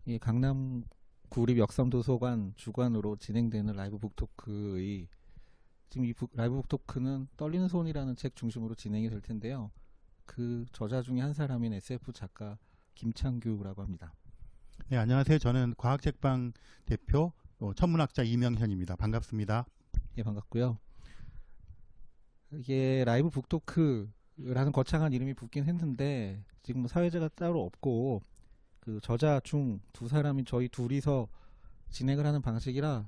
이 강남 구립 역삼도서관 주관으로 진행되는 라이브 북토크의 지금 이 라이브 북토크는 떨리는 손이라는 책 중심으로 진행이 될 텐데요. 그 저자 중에 한 사람인 SF 작가 김창규라고 합니다. 네, 안녕하세요. 저는 과학책방 대표 천문학자 이명현입니다. 반갑습니다. 예, 반갑고요. 이게 라이브 북토크라는 거창한 이름이 붙긴 했는데 지금 사회자가 따로 없고 그 저자 중 두 사람이 저희 둘이서 진행을 하는 방식이라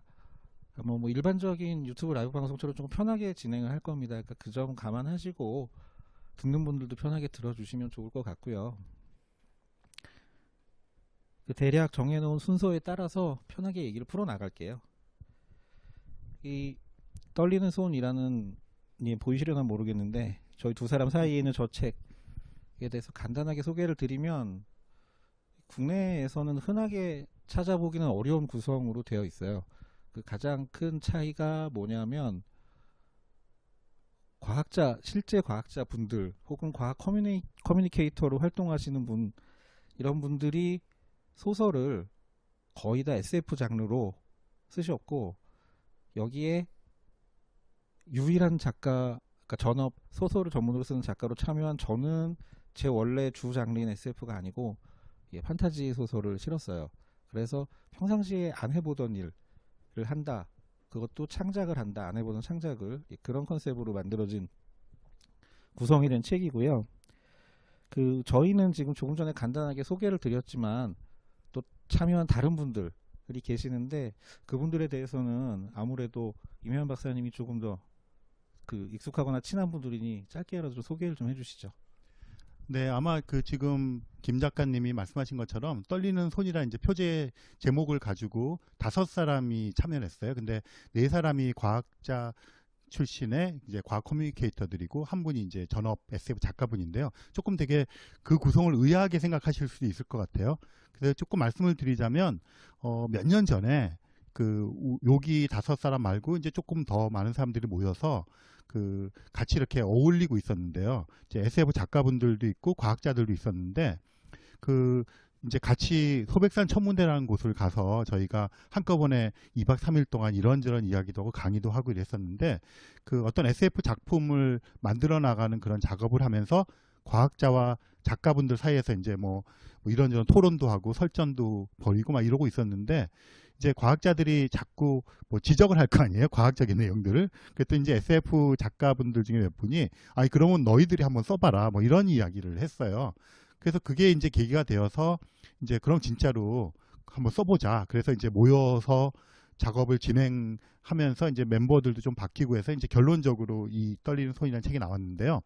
아마 뭐 일반적인 유튜브 라이브 방송처럼 조금 편하게 진행을 할 겁니다. 그러니까 그 점 감안하시고 듣는 분들도 편하게 들어주시면 좋을 것 같고요. 그 대략 정해놓은 순서에 따라서 편하게 얘기를 풀어나갈게요. 이 떨리는 손이라는 보이시려나 모르겠는데 저희 두 사람 사이에 있는 저 책에 대해서 간단하게 소개를 드리면 국내에서는 흔하게 찾아보기는 어려운 구성으로 되어 있어요. 그 가장 큰 차이가 뭐냐면 실제 과학자 분들 혹은 과학 커뮤니케이터로 활동하시는 분, 이런 분들이 소설을 거의 다 SF 장르로 쓰셨고, 여기에 유일한 작가, 그러니까 전업 소설을 전문으로 쓰는 작가로 참여한 저는 제 원래 주 장르인 SF가 아니고 판타지 소설을 실었어요. 그래서 평상시에 안 해보던 일을 한다, 그것도 창작을 한다, 안 해보던 창작을, 그런 컨셉으로 만들어진 구성이 된 책이고요. 그 저희는 지금 조금 전에 간단하게 소개를 드렸지만 또 참여한 다른 분들이 계시는데 그분들에 대해서는 아무래도 임현 박사님이 조금 더 그 익숙하거나 친한 분들이니 짧게라도 소개를 좀 해주시죠. 네, 아마 지금 김 작가님이 말씀하신 것처럼 떨리는 손이라 이제 표제 제목을 가지고 5사람이 참여를 했어요. 근데 4사람이 과학자 출신의 이제 과학 커뮤니케이터들이고 한 분이 이제 전업 SF 작가분인데요. 조금 되게 그 구성을 의아하게 생각하실 수도 있을 것 같아요. 그래서 조금 말씀을 드리자면 몇 년 전에 여기 5사람 말고 이제 조금 더 많은 사람들이 모여서 같이 이렇게 어울리고 있었는데요. 이제 SF 작가분들도 있고 과학자들도 있었는데 이제 같이 소백산 천문대라는 곳을 가서 저희가 한꺼번에 2박 3일 동안 이런저런 이야기도 하고 강의도 하고 이랬었는데 어떤 SF 작품을 만들어 나가는 그런 작업을 하면서 과학자와 작가분들 사이에서 이제 뭐 이런저런 토론도 하고 설전도 벌이고 막 이러고 있었는데 이제 과학자들이 자꾸 지적을 할 거 아니에요, 과학적인 내용들을. 그랬더니 이제 SF 작가분들 중에 몇 분이 그러면 너희들이 한번 써봐라 뭐 이런 이야기를 했어요. 그래서 그게 이제 계기가 되어서 이제 그럼 진짜로 한번 써보자. 그래서 이제 모여서 작업을 진행하면서 이제 멤버들도 좀 바뀌고 해서 이제 결론적으로 이 떨리는 손이라는 책이 나왔는데요.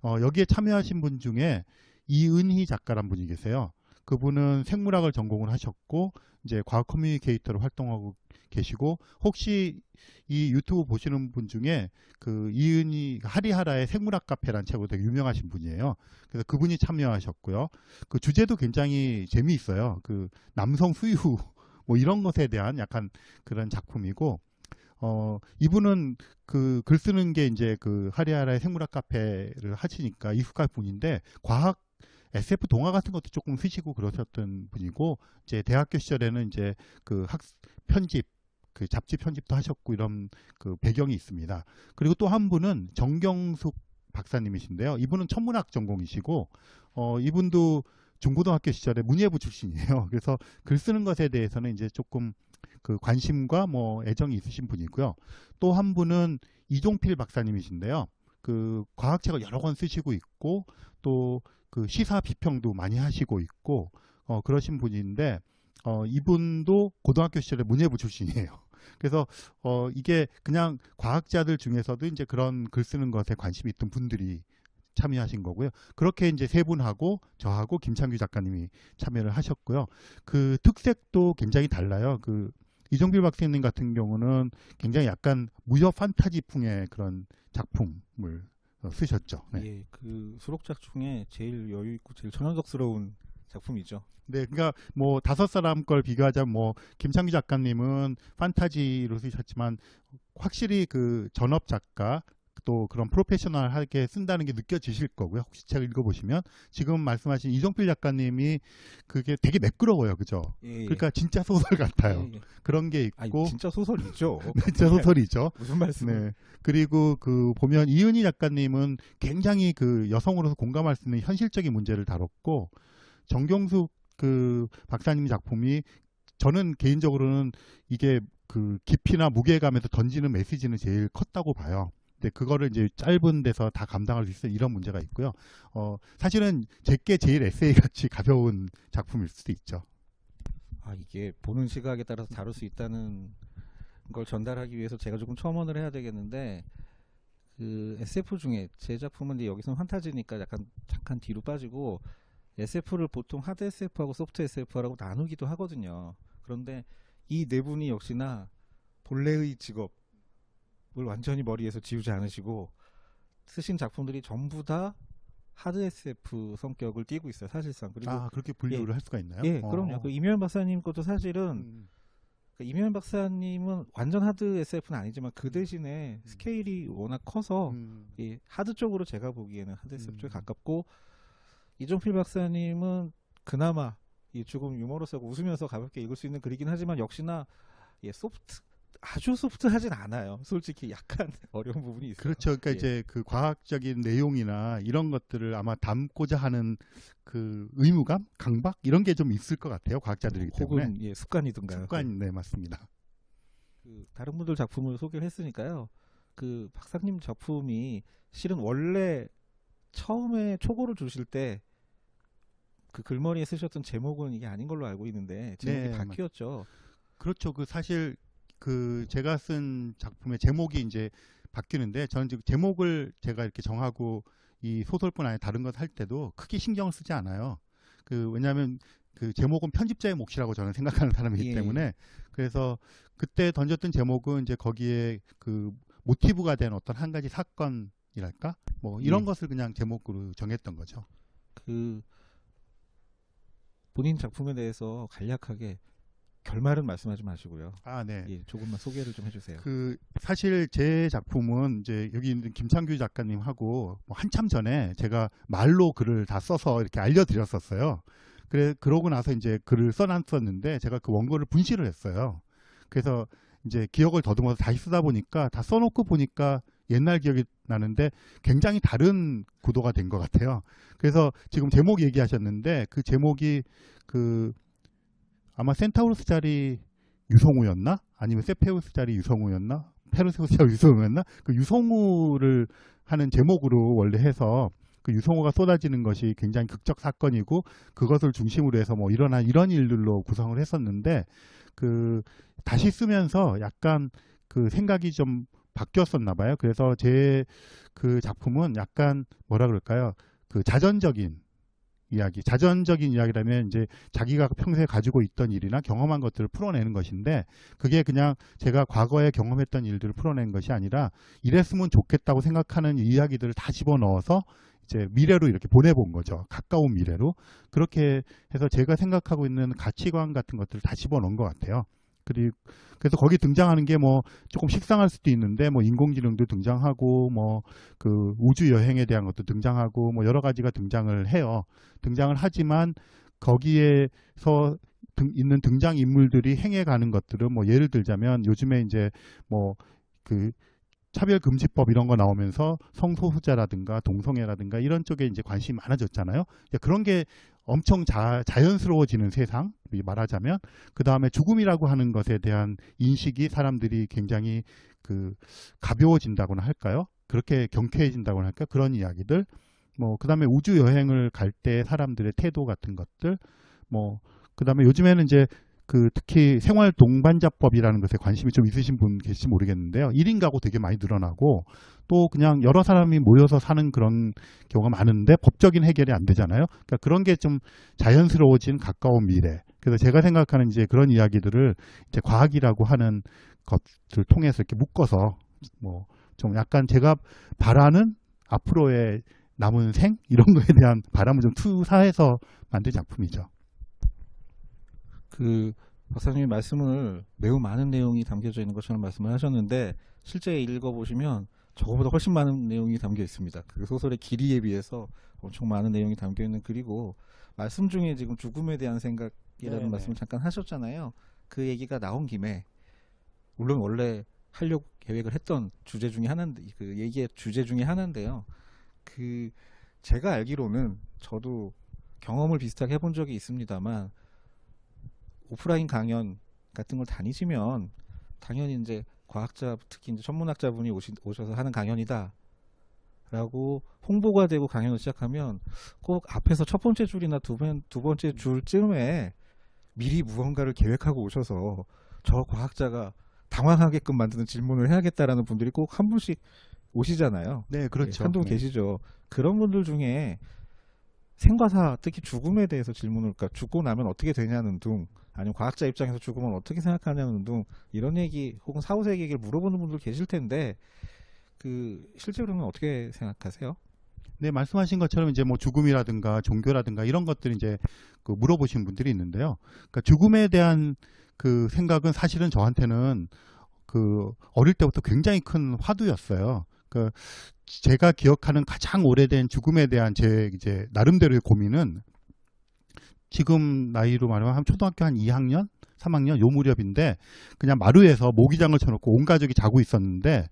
여기에 참여하신 분 중에 이은희 작가란 분이 계세요. 그분은 생물학을 전공을 하셨고 이제 과학 커뮤니케이터로 활동하고 계시고, 혹시 이 유튜브 보시는 분 중에 이은희 하리하라의 생물학 카페라는 책으로 되게 유명하신 분이에요. 그래서 그분이 참여하셨고요. 그 주제도 굉장히 재미있어요. 남성 수유 뭐 이런 것에 대한 약간 그런 작품이고, 이분은 글 쓰는 게 이제 하리하라의 생물학 카페를 하시니까 익숙한 분인데 과학 SF 동화 같은 것도 조금 쓰시고 그러셨던 분이고, 이제 대학교 시절에는 이제 편집, 잡지 편집도 하셨고 이런 배경이 있습니다. 그리고 또 한 분은 정경숙 박사님이신데요. 이분은 천문학 전공이시고, 이분도 중고등학교 시절에 문예부 출신이에요. 그래서 글 쓰는 것에 대해서는 이제 조금 관심과 애정이 있으신 분이고요. 또 한 분은 이종필 박사님이신데요. 과학책을 여러 권 쓰시고 있고, 또 시사 비평도 많이 하시고 있고, 그러신 분인데, 이분도 고등학교 시절에 문예부 출신이에요. 그래서 이게 그냥 과학자들 중에서도 이제 그런 글 쓰는 것에 관심이 있던 분들이 참여하신 거고요. 그렇게 이제 3분하고 저하고 김창규 작가님이 참여를 하셨고요. 특색도 굉장히 달라요. 이종필 박사님 같은 경우는 굉장히 약간 무협 판타지풍의 그런 작품을 쓰셨죠. 네. 예, 수록작 중에 제일 여유 있고 제일 천연덕스러운 작품이죠. 네, 그러니까 5사람 걸 비교하자면 김창규 작가님은 판타지로 쓰셨지만 확실히 전업 작가, 또 그런 프로페셔널하게 쓴다는 게 느껴지실 거고요. 혹시 책 읽어보시면 지금 말씀하신 이종필 작가님이 그게 되게 매끄러워요, 그죠? 예, 예. 그러니까 진짜 소설 같아요. 예, 예. 그런 게 아니, 있고 진짜 소설이죠. 진짜 소설이죠. 무슨 말씀? 네. 그리고 그 보면 이은희 작가님은 굉장히 그 여성으로서 공감할 수 있는 현실적인 문제를 다뤘고 정경숙 그 박사님 작품이 저는 개인적으로는 이게 그 깊이나 무게감에서 던지는 메시지는 제일 컸다고 봐요. 근데 그거를 이제 짧은 데서 다 감당할 수 있어요. 이런 문제가 있고요. 사실은 제게 제일 에세이 같이 가벼운 작품일 수도 있죠. 아, 이게 보는 시각에 따라서 다룰 수 있다는 걸 전달하기 위해서 제가 조금 첨언을 해야 되겠는데, 그 SF 중에 제 작품은 이제 여기서는 환타지니까 약간 잠깐 뒤로 빠지고 SF를 보통 하드 SF하고 소프트 SF라고 나누기도 하거든요. 그런데 이 네 분이 역시나 본래의 직업을 완전히 머리에서 지우지 않으시고 쓰신 작품들이 전부 다 하드 SF 성격을 띠고 있어요, 사실상. 그리고 그렇게 분류를 할 수가 있나요? 예, 그럼요. 그 이면 박사님 것도 사실은 음, 이면 박사님은 완전 하드 SF는 아니지만 그 대신에 스케일이 워낙 커서 이 하드 쪽으로 제가 보기에는 하드 SF 쪽에 가깝고, 이종필 박사님은 그나마 이 조금 유머러스하고 웃으면서 가볍게 읽을 수 있는 글이긴 하지만 역시나 예, 아주 소프트하진 않아요. 솔직히 약간 어려운 부분이 있어요. 그렇죠. 그러니까 예. 이제 그 과학적인 내용이나 이런 것들을 아마 담고자 하는 그 의무감, 강박 이런 게 좀 있을 것 같아요. 과학자들이기 때문에. 혹은 예, 습관이든가요. 습관, 네 맞습니다. 그 다른 분들 작품을 소개를 했으니까요. 그 박사님 작품이 실은 원래 처음에 초고를 주실 때 그 글머리에 쓰셨던 제목은 이게 아닌 걸로 알고 있는데 제목이 네, 바뀌었죠. 그렇죠. 그 사실 그 제가 쓴 작품의 제목이 이제 바뀌는데 저는 지금 제목을 제가 이렇게 정하고 이 소설뿐 아니라 다른 것 할 때도 크게 신경을 쓰지 않아요. 그 왜냐하면 그 제목은 편집자의 몫이라고 저는 생각하는 사람이기 예. 때문에 그래서 그때 던졌던 제목은 이제 거기에 그 모티브가 된 어떤 한 가지 사건이랄까 뭐 이런 예. 것을 그냥 제목으로 정했던 거죠. 그 본인 작품에 대해서 간략하게 결말은 말씀하지 마시고요. 네. 예, 조금만 소개를 좀 해주세요. 그 사실 제 작품은 이제 여기 있는 김창규 작가님하고 뭐 한참 전에 제가 말로 글을 다 써서 이렇게 알려드렸었어요. 그러고 나서 이제 글을 써놨었는데 제가 그 원고를 분실을 했어요. 그래서 이제 기억을 더듬어서 다시 쓰다 보니까 다 써놓고 보니까 옛날 기억이 나는데 굉장히 다른 구도가 된 것 같아요. 그래서 지금 제목 얘기하셨는데 그 제목이 그 아마 센타우루스 자리 유성우였나? 아니면 세페우스 자리 유성우였나? 페르세우스 자리 유성우였나? 그 유성우를 하는 제목으로 원래 해서 그 유성우가 쏟아지는 것이 굉장히 극적 사건이고 그것을 중심으로 해서 뭐 일어난 이런 일들로 구성을 했었는데 그 다시 쓰면서 약간 그 생각이 좀 바뀌었었나 봐요. 그래서 제 그 작품은 약간 뭐라 그럴까요? 그 자전적인 이야기라면 이제 자기가 평소에 가지고 있던 일이나 경험한 것들을 풀어내는 것인데 그게 그냥 제가 과거에 경험했던 일들을 풀어낸 것이 아니라 이랬으면 좋겠다고 생각하는 이야기들을 다 집어넣어서 이제 미래로 이렇게 보내본 거죠. 가까운 미래로. 그렇게 해서 제가 생각하고 있는 가치관 같은 것들을 다 집어넣은 것 같아요. 그래서 거기 등장하는 게 뭐 조금 식상할 수도 있는데 뭐 인공지능도 등장하고 뭐 그 우주 여행에 대한 것도 등장하고 뭐 여러 가지가 등장을 해요. 등장을 하지만 거기에서 있는 등장 인물들이 행해가는 것들은 뭐 예를 들자면 요즘에 이제 뭐 그 차별금지법 이런 거 나오면서 성소수자라든가 동성애라든가 이런 쪽에 이제 관심이 많아졌잖아요. 그런 게 엄청 자연스러워지는 세상, 말하자면 그 다음에 죽음이라고 하는 것에 대한 인식이 사람들이 굉장히 그 가벼워진다고나 할까요? 그렇게 경쾌해진다고나 할까요? 그런 이야기들. 뭐 그 다음에 우주 여행을 갈 때 사람들의 태도 같은 것들. 뭐 그 다음에 요즘에는 이제 그 특히 생활 동반자법이라는 것에 관심이 좀 있으신 분 계실지 모르겠는데요. 1인 가구 되게 많이 늘어나고 또 그냥 여러 사람이 모여서 사는 그런 경우가 많은데 법적인 해결이 안 되잖아요. 그러니까 그런 게 좀 자연스러워진 가까운 미래. 그래서 제가 생각하는 이제 그런 이야기들을 이제 과학이라고 하는 것들을 통해서 이렇게 묶어서 뭐 좀 약간 제가 바라는 앞으로의 남은 생 이런 거에 대한 바람을 좀 투사해서 만든 작품이죠. 그 박사님이 말씀을 매우 많은 내용이 담겨져 있는 것처럼 말씀을 하셨는데 실제 읽어보시면 저거보다 훨씬 많은 내용이 담겨 있습니다. 그 소설의 길이에 비해서 엄청 많은 내용이 담겨 있는 글이고, 말씀 중에 지금 죽음에 대한 생각이라는 네네. 말씀을 잠깐 하셨잖아요. 그 얘기가 나온 김에, 물론 원래 하려고 계획을 했던 주제 중에 하나인데, 그 얘기의 주제 중에 하나인데요. 그 제가 알기로는, 저도 경험을 비슷하게 해본 적이 있습니다만, 오프라인 강연 같은 걸 다니시면 당연히 이제 과학자, 특히 이제 천문학자분이 오셔서 하는 강연이다 라고 홍보가 되고 강연을 시작하면, 꼭 앞에서 첫 번째 줄이나 두 번째 줄쯤에 미리 무언가를 계획하고 오셔서 저 과학자가 당황하게끔 만드는 질문을 해야겠다라는 분들이 꼭 한 분씩 오시잖아요. 네, 그렇죠. 한동 네. 계시죠. 그런 분들 중에 생과사, 특히 죽음에 대해서 질문을, 그러니까 죽고 나면 어떻게 되냐는 둥, 아니면 과학자 입장에서 죽으면 어떻게 생각하냐는 둥, 이런 얘기 혹은 사후세계 얘기를 물어보는 분들 계실 텐데, 그 실제로는 어떻게 생각하세요? 네, 말씀하신 것처럼 이제 뭐 죽음이라든가 종교라든가 이런 것들이 이제 그 물어보신 분들이 있는데요. 그러니까 죽음에 대한 그 생각은 사실은 저한테는 그 어릴 때부터 굉장히 큰 화두였어요. 그 제가 기억하는 가장 오래된 죽음에 대한 제 이제 나름대로의 고민은, 지금 나이로 말하면 한 초등학교 한 2학년, 3학년 요 무렵인데, 그냥 마루에서 모기장을 쳐놓고 온 가족이 자고 있었는데,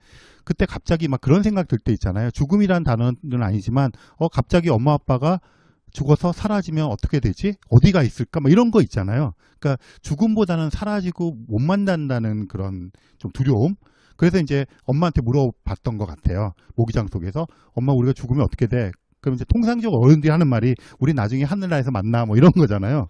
그때 갑자기 막 그런 생각 들 때 있잖아요. 죽음이란 단어는 아니지만 갑자기 엄마 아빠가 죽어서 사라지면 어떻게 되지? 어디가 있을까? 막 이런 거 있잖아요. 그러니까 죽음보다는 사라지고 못 만난다는 그런 좀 두려움. 그래서 이제 엄마한테 물어봤던 것 같아요. 모기장 속에서, 엄마 우리가 죽으면 어떻게 돼? 그럼 이제 통상적으로 어른들이 하는 말이, 우리 나중에 하늘나라에서 만나, 뭐 이런 거잖아요.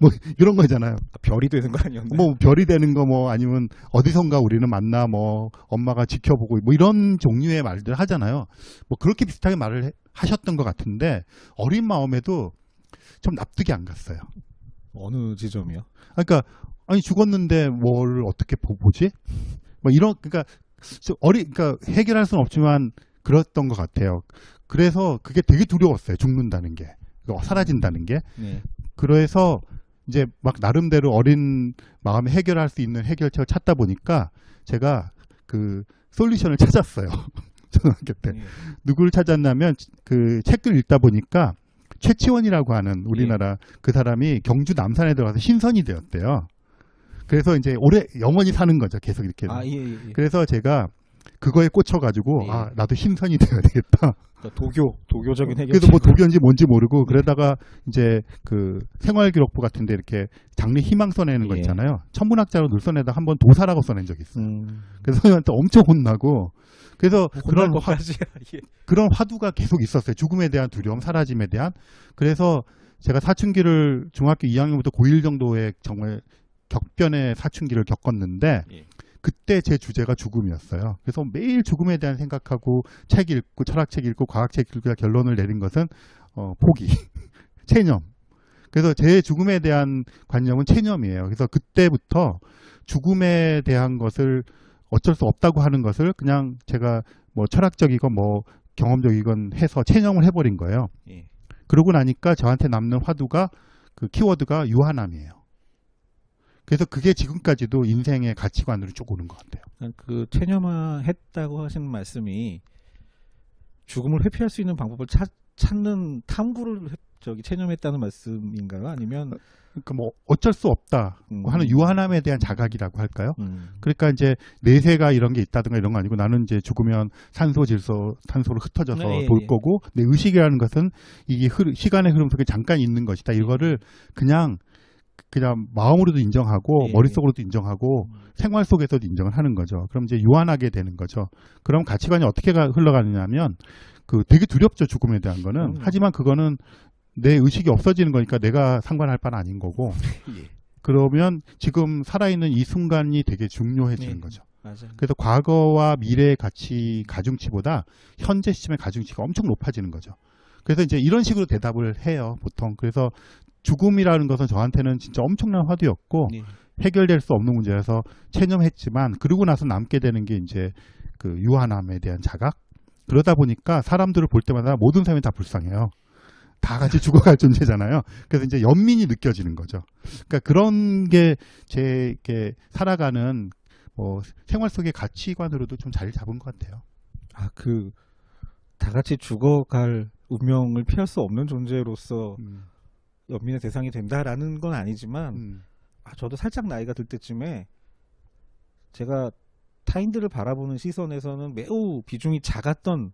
뭐 이런 거잖아요. 별이 되는 거 아니었나요? 뭐 별이 되는 거, 뭐 아니면 어디선가 우리는 만나, 뭐 엄마가 지켜보고, 뭐 이런 종류의 말들 하잖아요. 뭐 그렇게 비슷하게 말을 하셨던 것 같은데, 어린 마음에도 좀 납득이 안 갔어요. 어느 지점이요? 그러니까 아니 죽었는데 뭘 어떻게 보지? 뭐 이런, 그러니까 그러니까 해결할 수는 없지만 그랬던 것 같아요. 그래서 그게 되게 두려웠어요. 죽는다는 게, 사라진다는 게. 네. 그래서 그래서 이제 막 나름대로 어린 마음에 해결할 수 있는 해결책을 찾다 보니까 제가 그 솔루션을 찾았어요. 초등학교 때. 예. 누구를 찾았냐면, 그 책을 읽다 보니까 최치원이라고 하는 우리나라 그 사람이 경주 남산에 들어가서 신선이 되었대요. 그래서 이제 영원히 사는 거죠. 계속 이렇게. 아, 예. 그래서 제가 그거에 꽂혀가지고, 예. 아, 나도 신선이 되어야 되겠다. 그러니까 도교적인 해결. 그래서 뭐 도견인지 뭔지 모르고, 그러다가 이제 그 생활기록부 같은데 이렇게 장래 희망 써내는 거 예. 있잖아요. 천문학자로 늘 써내다 한번 도사라고 써낸 적이 있어요. 그래서 선생님한테 엄청 혼나고, 그래서 그런 것까지. 예. 그런 화두가 계속 있었어요. 죽음에 대한 두려움, 사라짐에 대한. 그래서 제가 사춘기를 중학교 2학년부터 고1 정도에 정말 격변의 사춘기를 겪었는데, 예. 그때 제 주제가 죽음이었어요. 그래서 매일 죽음에 대한 생각하고 책 읽고 철학책 읽고 과학책 읽고 결론을 내린 것은 포기, 체념. 그래서 제 죽음에 대한 관념은 체념이에요. 그래서 그때부터 죽음에 대한 것을 어쩔 수 없다고 하는 것을 그냥 제가 뭐 철학적이건 뭐 경험적이건 해서 체념을 해버린 거예요. 예. 그러고 나니까 저한테 남는 화두가, 그 키워드가 유한함이에요. 그래서 그게 지금까지도 인생의 가치관으로 쭉 오는 것 같아요. 그 체념했다고 하시는 말씀이, 죽음을 회피할 수 있는 방법을 찾는 탐구를 체념했다는 말씀인가요? 아니면 그러니까 뭐 어쩔 수 없다 하는 유한함에 대한 자각이라고 할까요? 그러니까 이제 내세가 이런 게 있다든가 이런 거 아니고, 나는 이제 죽으면 산소로 흩어져서 네, 돌 예. 거고, 내 의식이라는 것은 이게 시간의 흐름 속에 잠깐 있는 것이다. 이거를 그냥 마음으로도 인정하고 예. 머릿속으로도 인정하고 생활 속에서도 인정을 하는 거죠. 그럼 이제 유한하게 되는 거죠. 그럼 가치관이 어떻게 흘러가느냐면, 그 되게 두렵죠, 죽음에 대한 거는. 하지만 그거는 내 의식이 없어지는 거니까 내가 상관할 바는 아닌 거고, 예. 그러면 지금 살아있는 이 순간이 되게 중요해지는 네. 거죠. 맞아요. 그래서 과거와 미래의 가치 가중치보다 현재 시점의 가중치가 엄청 높아지는 거죠. 그래서 이제 이런 식으로 대답을 해요, 보통. 그래서 죽음이라는 것은 저한테는 진짜 엄청난 화두였고, 예. 해결될 수 없는 문제라서 체념했지만, 그러고 나서 남게 되는 게 이제 그 유한함에 대한 자각. 그러다 보니까 사람들을 볼 때마다 모든 사람이 다 불쌍해요. 다 같이 죽어갈 존재잖아요. 그래서 이제 연민이 느껴지는 거죠. 그러니까 그런 게 제 살아가는 뭐 생활 속의 가치관으로도 좀 자리 잡은 것 같아요. 그 다 같이 죽어갈 운명을 피할 수 없는 존재로서 연민의 대상이 된다라는 건 아니지만 저도 살짝 나이가 들 때쯤에 제가 타인들을 바라보는 시선에서는 매우 비중이 작았던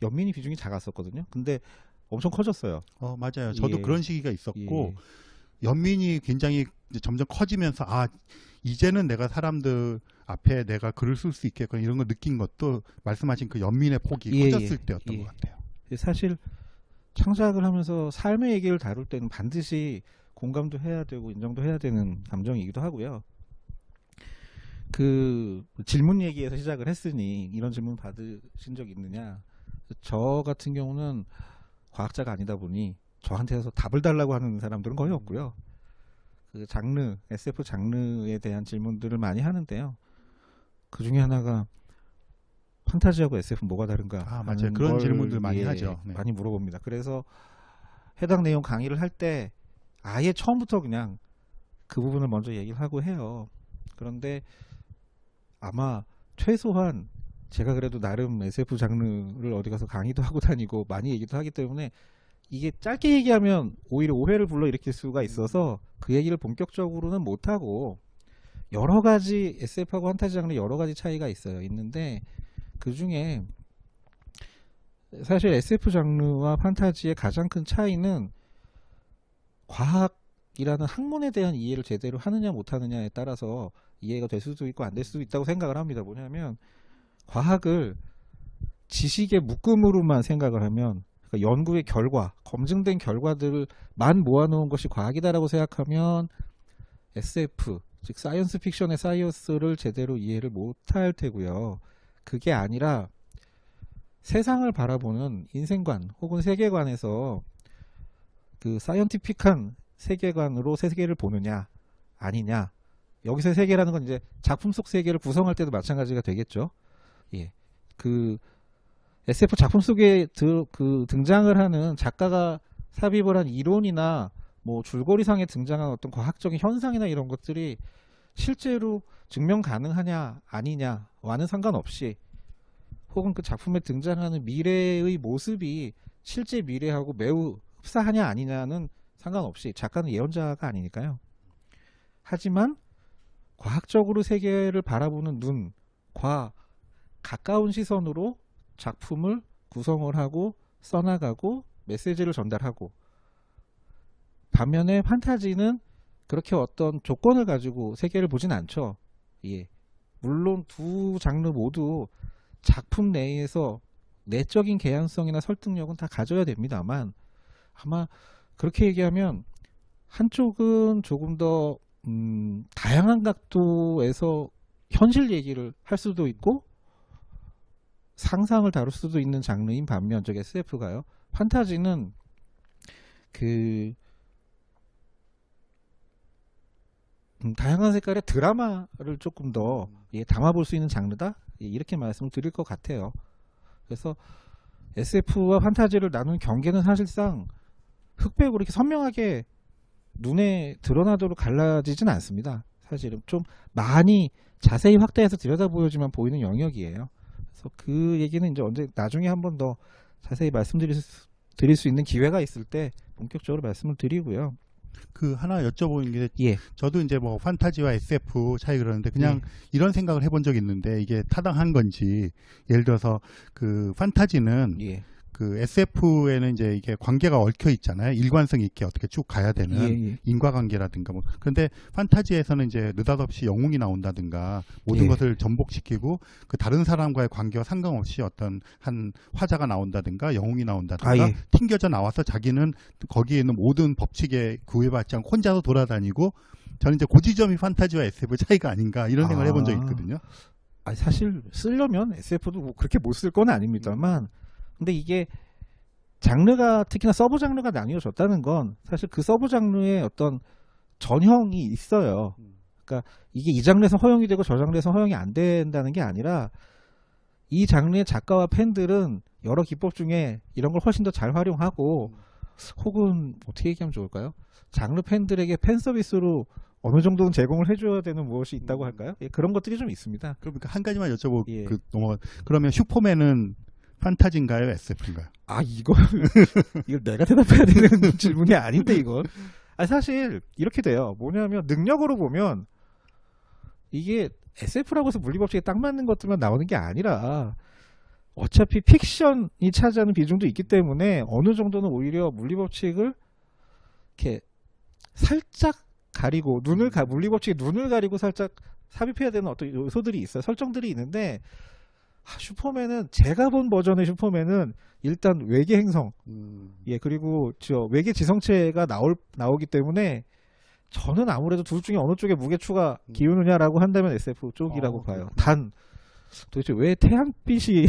연민이 비중이 작았었거든요. 근데 엄청 커졌어요. 맞아요. 저도 예. 그런 시기가 있었고 예. 연민이 굉장히 이제 점점 커지면서 이제는 내가 사람들 앞에 내가 글을 쓸 수 있겠구나 이런 걸 느낀 것도 말씀하신 그 연민의 폭이 예, 커졌을 예. 때였던 예. 것 같아요. 사실 창작을 하면서 삶의 얘기를 다룰 때는 반드시 공감도 해야 되고 인정도 해야 되는 감정이기도 하고요. 그 질문 얘기에서 시작을 했으니 이런 질문 받으신 적 있느냐? 저 같은 경우는 과학자가 아니다 보니 저한테서 답을 달라고 하는 사람들은 거의 없고요. 그 장르, SF 장르에 대한 질문들을 많이 하는데요. 그 중에 하나가 판타지하고 SF는 뭐가 다른가? 맞아요. 하는 그런 걸, 질문들 많이 하죠. 네. 많이 물어봅니다. 그래서 해당 내용 강의를 할 때 아예 처음부터 그냥 그 부분을 먼저 얘기를 하고 해요. 그런데 아마 최소한 제가 그래도 나름 SF 장르를 어디 가서 강의도 하고 다니고 많이 얘기도 하기 때문에 이게 짧게 얘기하면 오히려 오해를 불러일으킬 수가 있어서 그 얘기를 본격적으로는 못하고 여러 가지 SF하고 판타지 장르 여러 가지 차이가 있는데 그 중에 사실 SF 장르와 판타지의 가장 큰 차이는 과학이라는 학문에 대한 이해를 제대로 하느냐 못하느냐에 따라서 이해가 될 수도 있고 안 될 수도 있다고 생각을 합니다. 뭐냐면 과학을 지식의 묶음으로만 생각을 하면 그러니까 연구의 결과, 검증된 결과들만 모아놓은 것이 과학이다라고 생각하면 SF, 즉 사이언스 픽션의 사이언스를 제대로 이해를 못할 테고요. 그게 아니라 세상을 바라보는 인생관 혹은 세계관에서 그 사이언티픽한 세계관으로 세계를 보느냐 아니냐. 여기서 세계라는 건 이제 작품 속 세계를 구성할 때도 마찬가지가 되겠죠. 예. 그 SF 작품 속에 등장을 하는 작가가 삽입을 한 이론이나 뭐 줄거리상에 등장한 어떤 과학적인 현상이나 이런 것들이 실제로 증명 가능하냐 아니냐와는 상관없이 혹은 그 작품에 등장하는 미래의 모습이 실제 미래하고 매우 흡사하냐 아니냐는 상관없이 작가는 예언자가 아니니까요. 하지만 과학적으로 세계를 바라보는 눈과 가까운 시선으로 작품을 구성을 하고 써나가고 메시지를 전달하고 반면에 판타지는 그렇게 어떤 조건을 가지고 세계를 보진 않죠. 예. 물론 두 장르 모두 작품 내에서 내적인 개연성이나 설득력은 다 가져야 됩니다만 아마 그렇게 얘기하면 한쪽은 조금 더 다양한 각도에서 현실 얘기를 할 수도 있고 상상을 다룰 수도 있는 장르인 반면 저게 SF가요. 판타지는 그 다양한 색깔의 드라마를 조금 더 담아볼 수 있는 장르다? 이렇게 말씀을 드릴 것 같아요. 그래서 SF와 판타지를 나눈 경계는 사실상 흑백으로 이렇게 선명하게 눈에 드러나도록 갈라지진 않습니다. 사실은 좀 많이 자세히 확대해서 들여다보여지만 보이는 영역이에요. 그래서 그 얘기는 이제 언제 나중에 한 번 더 자세히 말씀드릴 수 있는 기회가 있을 때 본격적으로 말씀을 드리고요. 그 하나 여쭤보는 게 예. 저도 이제 뭐 판타지와 SF 차이 그러는데 그냥 이런 생각을 해본 적이 있는데 이게 타당한 건지 예를 들어서 그 판타지는 그 SF에는 이제 이게 관계가 얽혀 있잖아요. 일관성 있게 어떻게 쭉 가야 되는 인과관계라든가 뭐. 그런데 판타지에서는 이제 느닷없이 영웅이 나온다든가 모든 것을 전복시키고 그 다른 사람과의 관계와 상관없이 어떤 한 화자가 나온다든가 영웅이 나온다든가 튕겨져 나와서 자기는 거기에 있는 모든 법칙에 구애받지 않고 혼자서 돌아다니고 저는 이제 그 지점이 판타지와 SF 차이가 아닌가 이런 생각을 해본 적이 있거든요. 사실 쓰려면 SF도 뭐 그렇게 못 쓸 건 아닙니다만 근데 이게 장르가 특히나 서브 장르가 나뉘어졌다는 건 사실 그 서브 장르의 어떤 전형이 있어요. 그러니까 이게 이 장르에서 허용이 되고 저 장르에서 허용이 안 된다는 게 아니라 이 장르의 작가와 팬들은 여러 기법 중에 이런 걸 훨씬 더 잘 활용하고 혹은 어떻게 얘기하면 좋을까요? 장르 팬들에게 팬 서비스로 어느 정도는 제공을 해줘야 되는 무엇이 있다고 음. 할까요? 예, 그런 것들이 좀 있습니다. 그러니까 한 가지만 여쭤보고 예. 그러면 슈퍼맨은 판타지인가요, SF인가요? 아, 이걸 내가 대답해야 되는 질문이 아닌데, 이건. 아, 사실, 이렇게 돼요. 뭐냐면, 능력으로 보면, 이게 SF라고 해서 물리법칙에 딱 맞는 것들만 나오는 게 아니라, 어차피 픽션이 차지하는 비중도 있기 때문에, 어느 정도는 오히려 물리법칙을, 이렇게, 살짝 가리고, 물리법칙에 눈을 가리고 살짝 삽입해야 되는 어떤 요소들이 있어요. 설정들이 있는데, 슈퍼맨은 제가 본 버전의 슈퍼맨은 일단 외계 행성, 예, 그리고 저 외계 지성체가 나오기 때문에 저는 아무래도 둘 중에 어느 쪽에 무게추가 기우느냐라고 한다면 SF 쪽이라고 봐요. 단 도대체 왜 태양빛이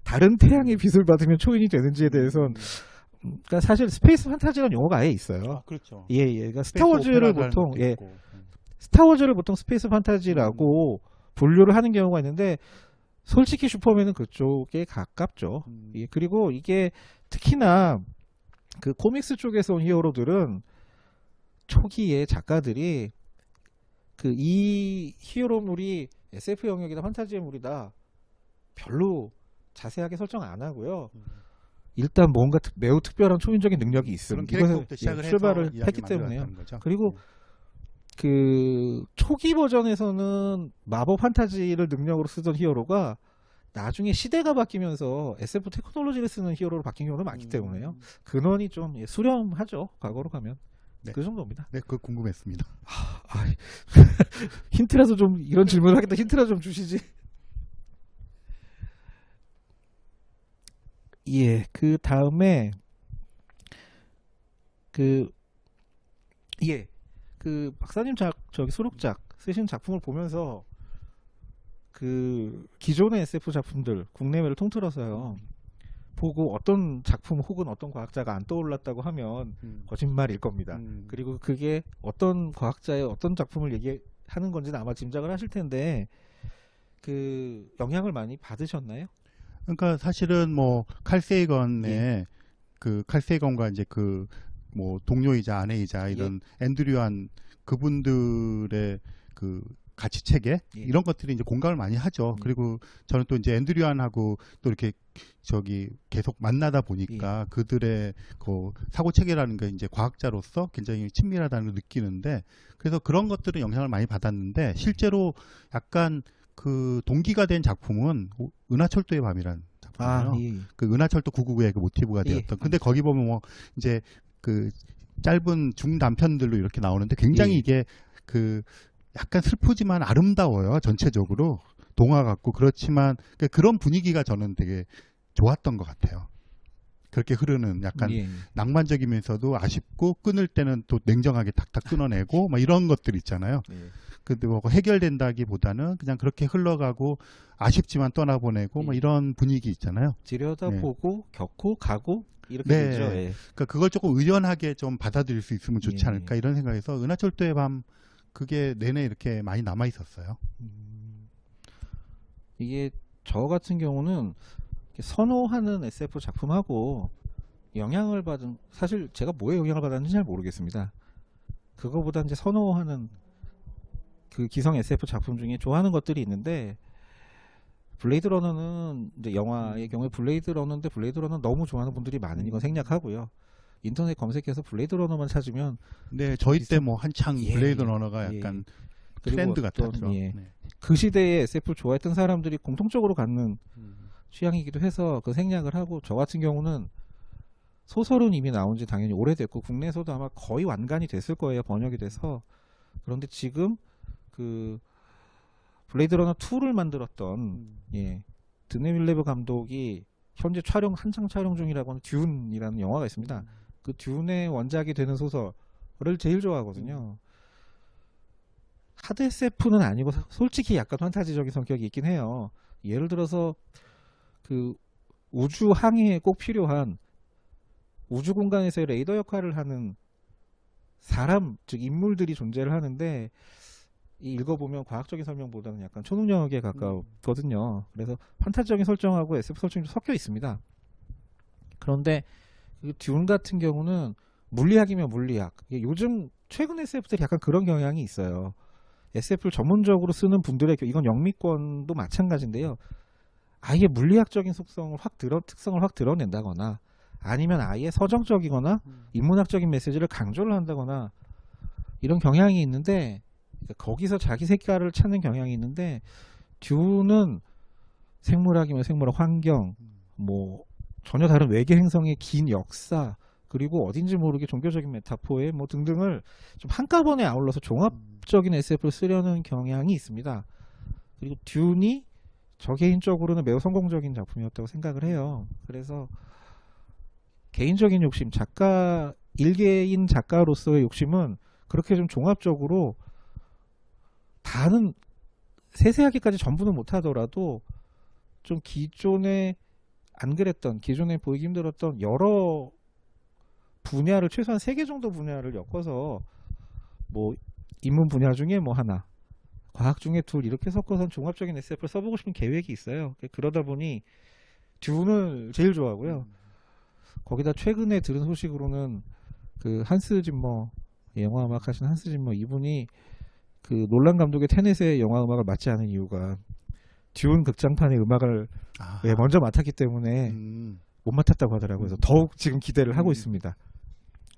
다른 태양의 빛을 받으면 초인이 되는지에 대해서는 그러니까 사실 스페이스 판타지라는 용어가 아예 있어요. 아, 그렇죠. 예, 예. 그러니까 스타워즈를 보통 스페이스 판타지라고 분류를 하는 경우가 있는데 솔직히 슈퍼맨은 그쪽에 가깝죠. 예, 그리고 이게 특히나 그 코믹스 쪽에서 온 히어로들은 초기에 작가들이 그 이 히어로물이 SF 영역이다 판타지물이다 별로 자세하게 설정 안 하고요. 일단 뭔가 매우 특별한 초인적인 능력이 있음. 그런 캐릭터부터 시작을 해서 출발을 이야기 했기 때문에요. 만들어갔다는 거죠. 그리고 그 초기 버전에서는 마법 판타지를 능력으로 쓰던 히어로가 나중에 시대가 바뀌면서 SF 테크놀로지를 쓰는 히어로로 바뀐 경우는 많기 때문에요. 근원이 좀 수렴하죠. 과거로 가면. 네. 그 정도입니다. 네, 그거 궁금했습니다. 힌트라도 좀 이런 질문을 하겠다. 힌트라도 좀 주시지. 예, 그 다음에 그 박사님 저기 수록작 쓰신 작품을 보면서 그 기존의 SF 작품들 국내외를 통틀어서요 보고 어떤 작품 혹은 어떤 과학자가 안 떠올랐다고 하면 거짓말일 겁니다. 그리고 그게 어떤 과학자의 어떤 작품을 얘기하는 건지는 아마 짐작을 하실 텐데 그 영향을 많이 받으셨나요? 그러니까 사실은 뭐 칼세이건의 그 칼세이건과 이제 그 뭐 동료이자 아내이자 이런 앤드류안 그분들의 그 가치 체계 이런 것들이 이제 공감을 많이 하죠. 그리고 저는 또 이제 앤드류안하고 또 이렇게 저기 계속 만나다 보니까 그들의 그 사고 체계라는 게 이제 과학자로서 굉장히 친밀하다는 걸 느끼는데 그래서 그런 것들은 영향을 많이 받았는데 실제로 약간 그 동기가 된 작품은 은하철도의 밤이라는 작품이에요. 그 은하철도 999의 그 모티브가 되었던. 근데 거기 보면 뭐 이제 그 짧은 중단편들로 이렇게 나오는데 굉장히 이게 그 약간 슬프지만 아름다워요. 전체적으로 동화 같고 그렇지만 그런 분위기가 저는 되게 좋았던 것 같아요. 그렇게 흐르는 약간 낭만적이면서도 아쉽고 끊을 때는 또 냉정하게 탁탁 끊어내고 막 이런 것들 있잖아요. 근데 뭐 해결된다기보다는 그냥 그렇게 흘러가고 아쉽지만 떠나보내고 뭐 이런 분위기 있잖아요. 들여다보고 겪고 가고 이렇게 되죠. 그러니까 그걸 조금 의연하게 좀 받아들일 수 있으면 좋지 않을까 이런 생각에서 은하철도의 밤 그게 내내 이렇게 많이 남아 있었어요. 이게 저 같은 경우는 선호하는 SF 작품하고 영향을 받은 사실 제가 뭐에 영향을 받았는지 잘 모르겠습니다. 그거보다 이제 선호하는 그 기성 SF 작품 중에 좋아하는 것들이 있는데 블레이드 러너는 이제 영화의 경우에 블레이드 러너인데 블레이드 러너 너무 좋아하는 분들이 많은 건 생략하고요. 인터넷 검색해서 블레이드 러너만 찾으면 저희 때 뭐 한창 블레이드 러너가 약간 트렌드 같았죠. 그 시대에 SF를 좋아했던 사람들이 공통적으로 갖는 취향이기도 해서 그 생략을 하고 저 같은 경우는 소설은 이미 나온 지 당연히 오래됐고 국내에서도 아마 거의 완간이 됐을 거예요. 번역이 돼서. 그런데 지금 그 블레이드 러너 2를 만들었던 드네 윌레브 감독이 현재 한창 촬영 중이라고 하는 듀운이라는 영화가 있습니다. 그 듀운의 원작이 되는 소설을 제일 좋아하거든요. 하드 SF는 아니고 솔직히 약간 판타지적인 성격이 있긴 해요. 예를 들어서 그 우주 항해에 꼭 필요한 우주 공간에서의 레이더 역할을 하는 사람, 즉 인물들이 존재를 하는데 읽어보면 과학적인 설명보다는 약간 초능력에 가깝거든요. 그래서 판타지적인 설정하고 SF 설정이 좀 섞여 있습니다. 그런데 듀운 같은 경우는 물리학이면 물리학. 요즘 최근 SF들이 약간 그런 경향이 있어요. SF를 전문적으로 쓰는 분들의 이건 영미권도 마찬가지인데요. 아예 물리학적인 특성을 확 드러낸다거나 아니면 아예 서정적이거나 인문학적인 메시지를 강조를 한다거나 이런 경향이 있는데 거기서 자기 색깔을 찾는 경향이 있는데 듀는 생물학이면 생물학 환경 뭐 전혀 다른 외계 행성의 긴 역사 그리고 어딘지 모르게 종교적인 메타포에 뭐 등등을 좀 한꺼번에 아울러서 종합적인 SF를 쓰려는 경향이 있습니다. 그리고 듀이 저 개인적으로는 매우 성공적인 작품이었다고 생각을 해요. 그래서 개인적인 욕심, 일개인 작가로서의 욕심은 그렇게 좀 종합적으로 다는 세세하게까지 전부는 못하더라도 좀 기존에 보이기 힘들었던 여러 분야를 최소한 3개 정도 분야를 엮어서 뭐 인문 분야 중에 뭐 하나, 과학 중에 둘 이렇게 섞어서 종합적인 SF를 써보고 싶은 계획이 있어요. 그러다 보니 듀는 제일 좋아하고요. 거기다 최근에 들은 소식으로는 그 한스 짐머 영화 음악 하신 한스 짐머 이분이 그 놀란 감독의 테넷의 영화 음악을 맡지 않은 이유가 듀운 극장판의 음악을 먼저 맡았기 때문에 못 맡았다고 하더라고요. 그래서 더욱 지금 기대를 하고 있습니다.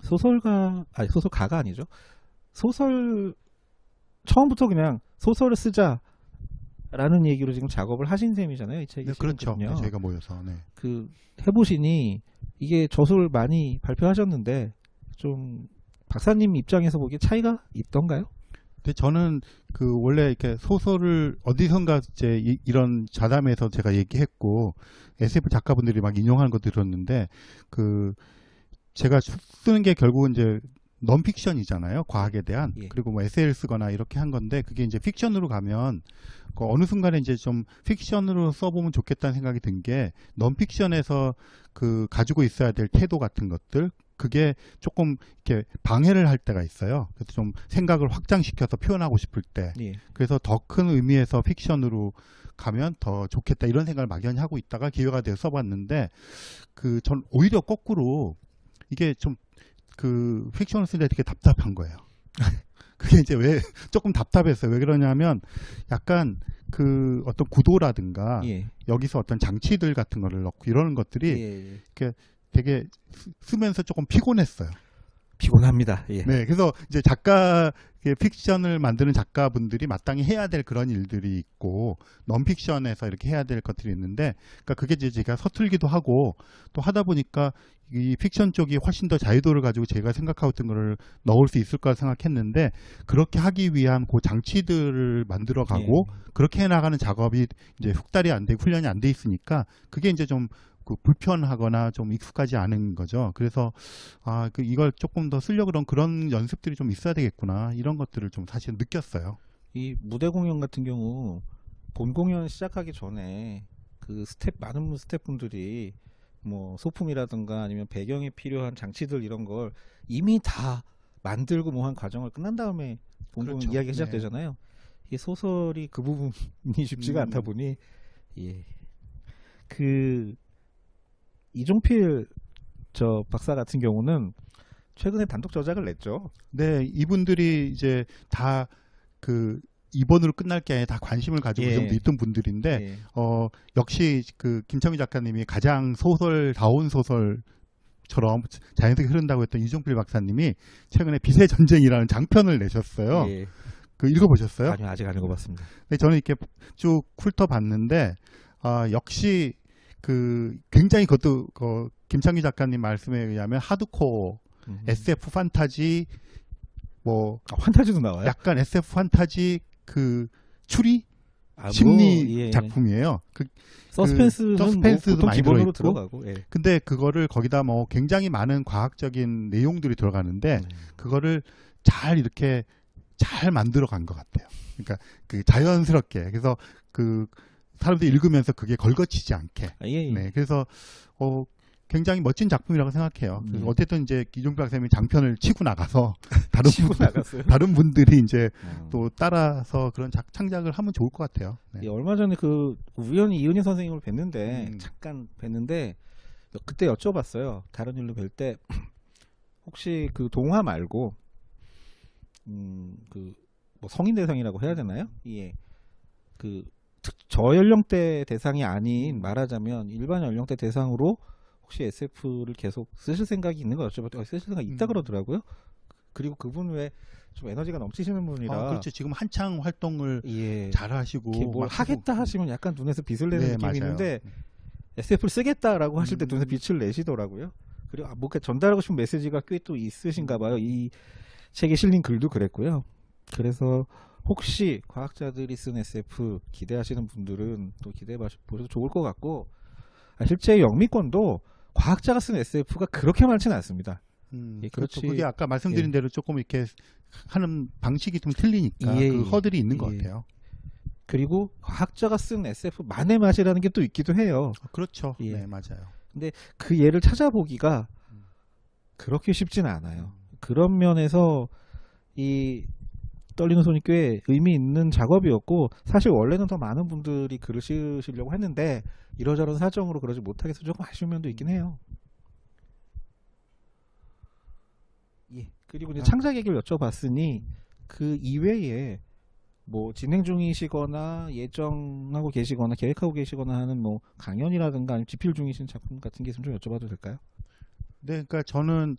소설가가 아니죠. 처음부터 그냥 소설을 쓰자라는 얘기로 지금 작업을 하신 셈이잖아요. 이 책이. 네, 그렇죠. 지금은요. 저희가 모여서. 네. 그 해보시니 이게 저술 많이 발표하셨는데 좀 박사님 입장에서 보기에 차이가 있던가요? 근데 저는 그 원래 이렇게 소설을 어디선가 이제 이런 자담에서 제가 얘기했고 SF 작가분들이 막 인용하는 거 들었는데 그 제가 쓰는 게 결국은 이제 넌픽션이잖아요. 과학에 대한. 예. 그리고 뭐 에세이를 쓰거나 이렇게 한 건데 그게 이제 픽션으로 가면 그 어느 순간에 이제 좀 픽션으로 써보면 좋겠다는 생각이 든 게 넌픽션에서 그 가지고 있어야 될 태도 같은 것들 그게 조금 이렇게 방해를 할 때가 있어요. 그래서 좀 생각을 확장시켜서 표현하고 싶을 때. 예. 그래서 더 큰 의미에서 픽션으로 가면 더 좋겠다 이런 생각을 막연히 하고 있다가 기회가 돼서 써봤는데 그 전 오히려 거꾸로 이게 좀 그 픽션을 쓸 때 되게 답답한 거예요. 그게 이제 왜 조금 답답했어요. 왜 그러냐면 약간 그 어떤 구도라든가 예. 여기서 어떤 장치들 같은 거를 넣고 이러는 것들이 예. 이렇게 되게 쓰면서 조금 피곤했어요. 피곤합니다. 예. 네, 그래서 이제 픽션을 만드는 작가분들이 마땅히 해야 될 그런 일들이 있고 넌픽션에서 이렇게 해야 될 것들이 있는데, 그러니까 그게 이제 제가 서툴기도 하고 또 하다 보니까 이 픽션 쪽이 훨씬 더 자유도를 가지고 제가 생각하고 있던 거를 넣을 수 있을 거라 생각했는데 그렇게 하기 위한 그 장치들을 만들어가고 그렇게 해나가는 작업이 이제 훅달이 안 되고 훈련이 안 돼 있으니까 그게 이제 좀 그 불편하거나 좀 익숙하지 않은 거죠. 그래서 이걸 조금 더 쓰려고 그런 연습들이 좀 있어야 되겠구나 이런 것들을 좀 사실 느꼈어요. 이 무대 공연 같은 경우 본 공연 시작하기 전에 그 많은 스태프분들이 뭐 소품이라든가 아니면 배경에 필요한 장치들 이런 걸 이미 다 만들고 뭐 한 과정을 끝난 다음에 본 공연 그렇죠. 이야기가 시작되잖아요. 이 소설이 그 부분이 쉽지가 않다 보니 그 이종필 저 박사 같은 경우는 최근에 단독 저작을 냈죠. 네, 이분들이 이제 다 그 이번으로 끝날 게 아니라 다 관심을 가지고 그 정도 있던 분들인데 역시 그 김창규 작가님이 가장 소설다운 소설처럼 자연스럽게 흐른다고 했던 이종필 박사님이 최근에 빛의 전쟁이라는 장편을 내셨어요. 그 읽어보셨어요? 아니요, 아직 안 읽어봤습니다. 네, 저는 이렇게 쭉 훑어봤는데 역시 그 굉장히 그것도 김창규 작가님 말씀에 의하면 하드코어 SF 판타지 뭐 판타지도 나와요? 약간 SF 판타지 그 추리 심리 작품이에요. 서스펜스도 보통 많이 기본으로 들어가고. 근데 그거를 거기다 뭐 굉장히 많은 과학적인 내용들이 들어가는데 그거를 잘 이렇게 잘 만들어 간 것 같아요. 그러니까 그 자연스럽게 그래서 그 사람들이 읽으면서 그게 걸거치지 않게. 네, 그래서 굉장히 멋진 작품이라고 생각해요. 어쨌든 이제 이종필 박사님이 장편을 치고 나가서 다른 분들이 이제 또 따라서 그런 창작을 하면 좋을 것 같아요. 네. 얼마 전에 그 우연히 이은희 선생님을 뵀는데 잠깐 뵀는데 그때 여쭤봤어요. 다른 일로 뵐 때 혹시 그 동화 말고 그 뭐 성인 대상이라고 해야 되나요? 예. 그 저연령대 대상이 아닌 말하자면 일반 연령대 대상으로 혹시 SF를 계속 쓰실 생각이 있는 거 여쭤봤더니 쓰실 생각 있다 그러더라고요. 그리고 그분 외에 좀 에너지가 넘치시는 분이라 그렇죠. 지금 한창 활동을 예. 잘 하시고 이렇게 뭘 막 하겠다 하시면 약간 눈에서 빛을 내는 네, 느낌이 맞아요. 있는데 SF를 쓰겠다라고 하실 때 눈에서 빛을 내시더라고요. 그리고 뭔가 전달하고 싶은 메시지가 꽤 또 있으신가 봐요. 이 책에 실린 글도 그랬고요. 그래서 혹시 과학자들이 쓴 SF 기대하시는 분들은 또 기대해 보셔도 좋을 것 같고, 실제 영미권도 과학자가 쓴 SF가 그렇게 많지는 않습니다. 예, 그렇죠. 그렇지. 그게 아까 말씀드린 예. 대로 조금 이렇게 하는 방식이 좀 틀리니까 예, 그 예. 허들이 있는 것 예. 같아요. 그리고 과학자가 쓴 SF만의 맛이라는 게 또 있기도 해요. 그렇죠. 예. 네, 맞아요. 그 예를 찾아보기가 그렇게 쉽지는 않아요. 그런 면에서 이 떨리는 손이 꽤 의미 있는 작업이었고, 사실 원래는 더 많은 분들이 글을 쓰시려고 했는데 이러저런 사정으로 그러지 못하게 해서 조금 아쉬운 면도 있긴 해요. 예. 그리고 이제 창작 얘기를 여쭤봤으니 그 이외에 뭐 진행 중이시거나 예정하고 계시거나 계획하고 계시거나 하는 뭐 강연이라든가 아니면 집필 중이신 작품 같은 게 있으면 좀 여쭤봐도 될까요? 네, 그러니까 저는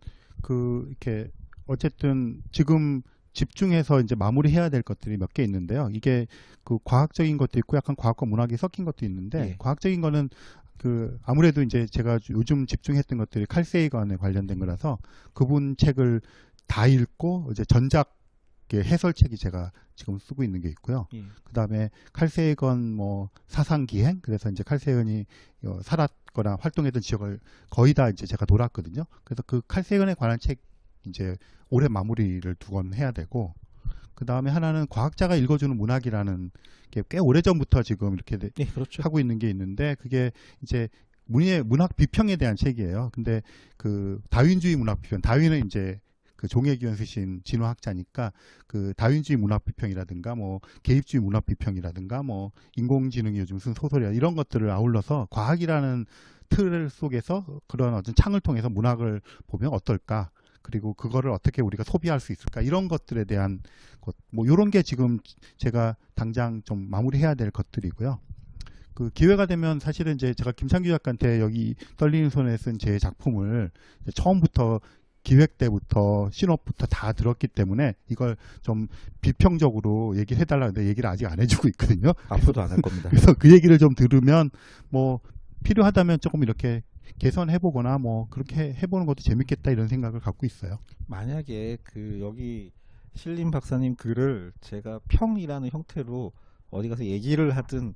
이렇게 어쨌든 지금 집중해서 이제 마무리해야 될 것들이 몇 개 있는데요. 이게 그 과학적인 것도 있고 약간 과학과 문학이 섞인 것도 있는데 예. 과학적인 거는 아무래도 이제 제가 요즘 집중했던 것들이 칼 세이건에 관련된 거라서 그분 책을 다 읽고 이제 전작 해설책이 제가 지금 쓰고 있는 게 있고요. 예. 그다음에 칼 세이건 뭐 사상기행, 그래서 이제 칼 세이건이 살았거나 활동했던 지역을 거의 다 이제 제가 돌았거든요. 그래서 그 칼 세이건에 관한 책 이제 올해 마무리를 2권 해야 되고, 그 다음에 하나는 과학자가 읽어주는 문학이라는 게 꽤 오래전부터 지금 이렇게 예, 그렇죠. 하고 있는 게 있는데, 그게 이제 문학 비평에 대한 책이에요. 근데 그 다윈주의 문학 비평, 다윈은 이제 그 종애기원 쓰신 진화학자니까 그 다윈주의 문학 비평이라든가 뭐 개입주의 문학 비평이라든가 뭐 인공지능이 요즘 쓴 소설이야, 이런 것들을 아울러서 과학이라는 틀 속에서 그런 어떤 창을 통해서 문학을 보면 어떨까, 그리고 그거를 어떻게 우리가 소비할 수 있을까, 이런 것들에 대한 것, 뭐 이런 게 지금 제가 당장 좀 마무리해야 될 것들이고요. 그 기회가 되면 사실은 이제 제가 김창규 작가한테 여기 떨리는 손에 쓴 제 작품을 처음부터 기획 때부터 신업부터 다 들었기 때문에 이걸 좀 비평적으로 얘기를 해달라는데 얘기를 아직 안 해주고 있거든요. 앞으로도 안 할 겁니다. 그래서 그 얘기를 좀 들으면 뭐 필요하다면 조금 이렇게 개선해보거나 뭐 그렇게 해보는 것도 재밌겠다, 이런 생각을 갖고 있어요. 만약에 그 여기 신림 박사님 글을 제가 평이라는 형태로 어디 가서 얘기를 하든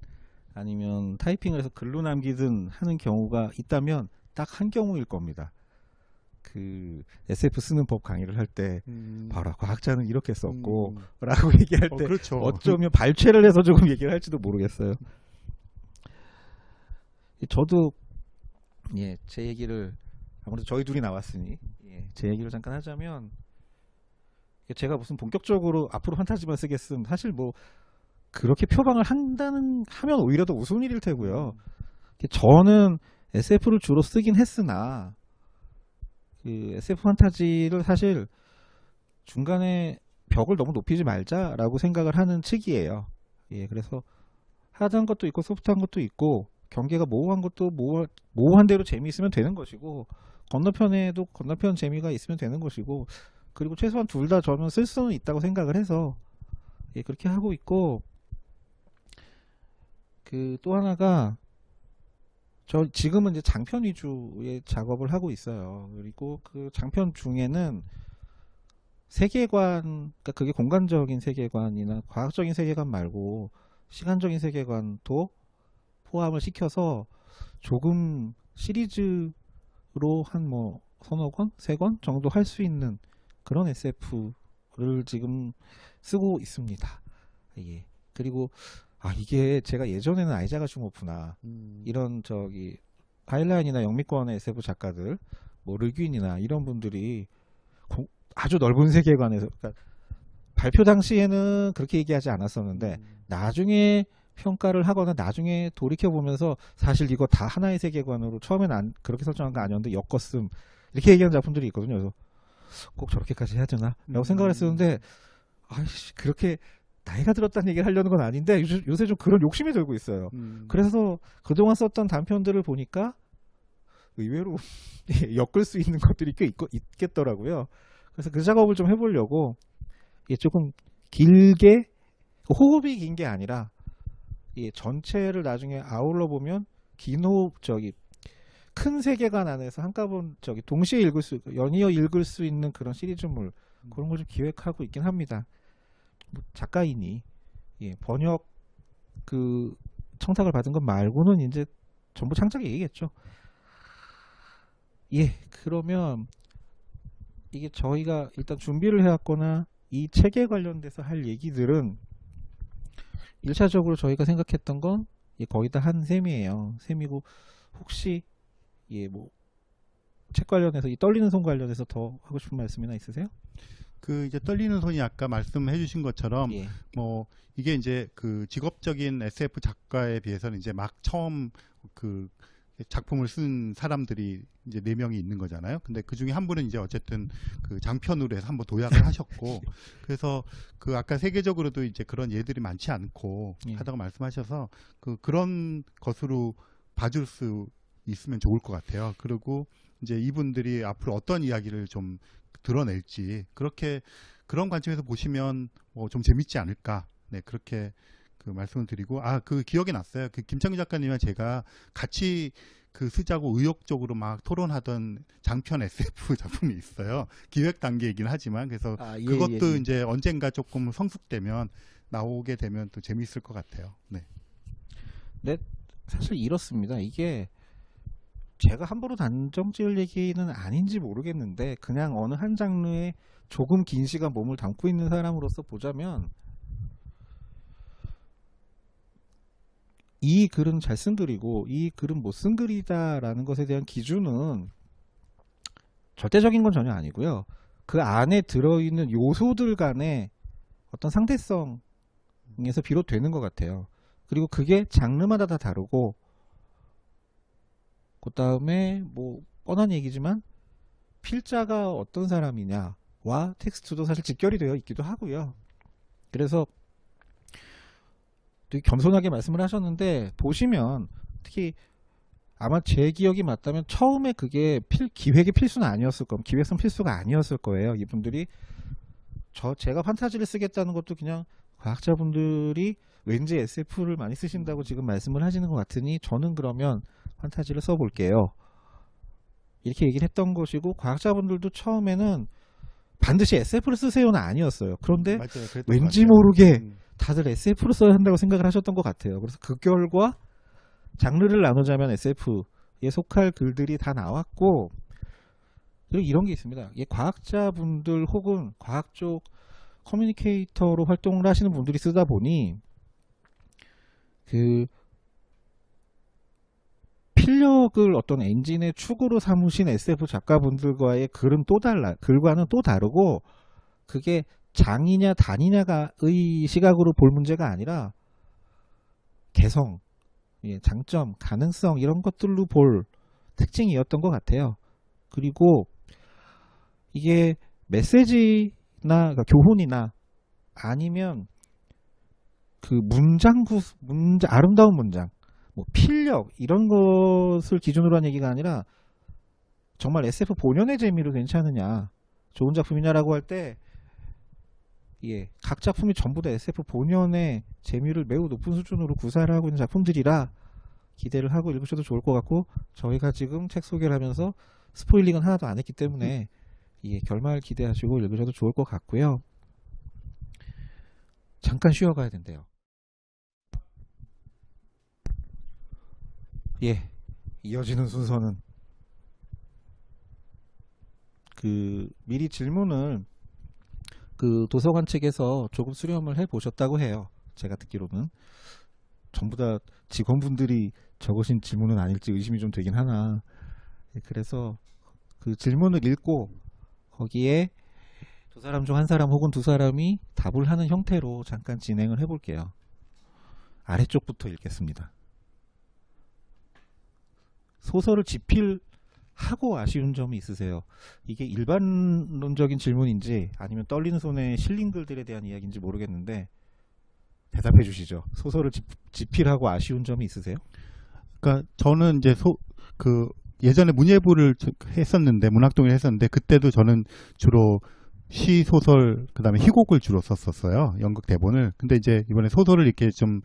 아니면 타이핑을 해서 글로 남기든 하는 경우가 있다면 딱 한 경우일 겁니다. 그 SF 쓰는 법 강의를 할 때 봐라, 과학자는 이렇게 썼고 라고 얘기할 때 그렇죠. 어쩌면 발췌를 해서 조금 얘기를 할지도 모르겠어요. 저도 예, 제 얘기를 아무래도 저희 둘이 나왔으니 제 얘기를 잠깐 하자면, 제가 무슨 본격적으로 앞으로 판타지만 쓰겠음, 사실 뭐 그렇게 표방을 하면 오히려 더 우스운 일일 테고요. 저는 SF를 주로 쓰긴 했으나 그 SF 판타지를 사실 중간에 벽을 너무 높이지 말자라고 생각을 하는 측이에요. 예, 그래서 하드한 것도 있고 소프트한 것도 있고 경계가 모호한 것도 모호한 대로 재미있으면 되는 것이고, 건너편에도 건너편 재미가 있으면 되는 것이고, 그리고 최소한 둘 다 저는 쓸 수는 있다고 생각을 해서 예, 그렇게 하고 있고, 그 또 하나가 저 지금은 이제 장편 위주의 작업을 하고 있어요. 그리고 그 장편 중에는 세계관, 그러니까 그게 공간적인 세계관이나 과학적인 세계관 말고 시간적인 세계관도 포함을 시켜서 조금 시리즈로 한 뭐 서너 권, 세 권 정도 할 수 있는 그런 SF를 지금 쓰고 있습니다. 예. 그리고 이게 제가 예전에는 아이작 아시모프나 이런 저기 하일라인이나 영미권의 SF 작가들, 뭐 르귄이나 이런 분들이 아주 넓은 세계관에서, 그러니까 발표 당시에는 그렇게 얘기하지 않았었는데 나중에 평가를 하거나 나중에 돌이켜 보면서 사실 이거 다 하나의 세계관으로 처음에는 그렇게 설정한 거 아니었는데 엮었음, 이렇게 얘기하는 작품들이 있거든요. 그래서 꼭 저렇게까지 해야 되나 라고 생각을 했었는데 아이씨 그렇게 나이가 들었다는 얘기를 하려는 건 아닌데 요새 좀 그런 욕심이 들고 있어요. 그래서 그동안 썼던 단편들을 보니까 의외로 엮을 수 있는 것들이 꽤 있겠더라고요. 그래서 그 작업을 좀 해보려고 이게 조금 길게 호흡이 긴 게 아니라 이 전체를 나중에 아울러 보면 큰 세계관 안에서 한꺼번에 동시에 연이어 읽을 수 있는 그런 시리즈물 그런 걸 좀 기획하고 있긴 합니다. 뭐 작가인이 번역 그 청탁을 받은 것 말고는 이제 전부 창작 얘기겠죠. 그러면 이게 저희가 일단 준비를 해왔거나 이 책에 관련돼서 할 얘기들은 1차적으로 저희가 생각했던 건 거의 다 한 셈이에요. 셈이고 혹시 뭐 책 관련해서 이 떨리는 손 관련해서 더 하고 싶은 말씀이나 있으세요? 그 이제 떨리는 손이 아까 말씀해 주신 것처럼 뭐 이게 이제 그 직업적인 SF 작가에 비해서는 이제 막 처음 그 작품을 쓴 사람들이 이제 4명이 있는 거잖아요. 근데 그 중에 한 분은 이제 어쨌든 그 장편으로 해서 한번 도약을 하셨고 그래서 그 아까 세계적으로도 이제 그런 예들이 많지 않고 하다고 말씀하셔서 그런 것으로 봐줄 수 있으면 좋을 것 같아요. 그리고 이제 이분들이 앞으로 어떤 이야기를 좀 드러낼지 그런 관점에서 보시면 뭐 좀 재밌지 않을까. 네, 그렇게 그 말씀을 드리고 그 기억이 났어요. 그 김창규 작가님과 제가 같이 그 쓰자고 의욕적으로 막 토론하던 장편 SF 작품이 있어요. 기획 단계이긴 하지만 그래서 그것도 이제 언젠가 조금 성숙되면 나오게 되면 또 재미있을 것 같아요. 네. 네, 사실 이렇습니다. 이게 제가 함부로 단정 지을 얘기는 아닌지 모르겠는데 그냥 어느 한 장르에 조금 긴 시간 몸을 담고 있는 사람으로서 보자면 이 글은 잘 쓴 글이고 이 글은 못 쓴 글이다라는 것에 대한 기준은 절대적인 건 전혀 아니고요. 그 안에 들어있는 요소들 간의 어떤 상대성에서 비롯되는 것 같아요. 그리고 그게 장르마다 다 다르고 그 다음에 뭐 뻔한 얘기지만 필자가 어떤 사람이냐와 텍스트도 사실 직결이 되어 있기도 하고요. 그래서 되게 겸손하게 말씀을 하셨는데 보시면 특히 아마 제 기억이 맞다면 처음에 그게 기획의 필수는 아니었을 겁니다. 기획성 필수가 아니었을 거예요. 이분들이 제가 판타지를 쓰겠다는 것도 그냥 과학자분들이 왠지 SF를 많이 쓰신다고 지금 말씀을 하시는 것 같으니 저는 그러면 판타지를 써볼게요. 이렇게 얘기를 했던 것이고 과학자분들도 처음에는 반드시 SF를 쓰세요는 아니었어요. 그런데 맞아요, 왠지 모르게 다들 SF로 써야 한다고 생각을 하셨던 것 같아요. 그래서 그 결과 장르를 나누자면 SF에 속할 글들이 다 나왔고 그리고 이런 게 있습니다. 과학자분들 혹은 과학 쪽 커뮤니케이터로 활동을 하시는 분들이 쓰다 보니 그 필력을 어떤 엔진의 축으로 삼으신 SF 작가분들과의 글과는 또 다르고 그게 장이냐 단이냐의 시각으로 볼 문제가 아니라 개성, 장점, 가능성 이런 것들로 볼 특징이었던 것 같아요. 그리고 이게 메시지나 그러니까 교훈이나 아니면 그 아름다운 문장, 뭐 필력 이런 것을 기준으로 한 얘기가 아니라 정말 SF 본연의 재미로 괜찮으냐, 좋은 작품이냐라고 할 때 각 작품이 전부 다 SF 본연의 재미를 매우 높은 수준으로 구사를 하고 있는 작품들이라 기대를 하고 읽으셔도 좋을 것 같고 저희가 지금 책 소개를 하면서 스포일링은 하나도 안 했기 때문에 결말 기대하시고 읽으셔도 좋을 것 같고요. 잠깐 쉬어가야 된대요. 이어지는 순서는 미리 질문을 그 도서관 측에서 조금 수렴을 해 보셨다고 해요. 제가 듣기로는 전부 다 직원분들이 적으신 질문은 아닐지 의심이 좀 되긴 하나. 그래서 그 질문을 읽고 거기에 두 사람 중 한 사람 혹은 두 사람이 답을 하는 형태로 잠깐 진행을 해볼게요. 아래쪽부터 읽겠습니다. 소설을 집필 하고 아쉬운 점이 있으세요? 이게 일반론적인 질문인지 아니면 떨리는 손에 실린 글들에 대한 이야기인지 모르겠는데 대답해 주시죠. 소설을 집필하고 아쉬운 점이 있으세요? 그러니까 저는 이제 예전에 문예부를 했었는데 문학동을 했었는데 그때도 저는 주로 시 소설 그다음에 희곡을 주로 썼었어요. 연극 대본을. 근데 이제 이번에 소설을 이렇게 좀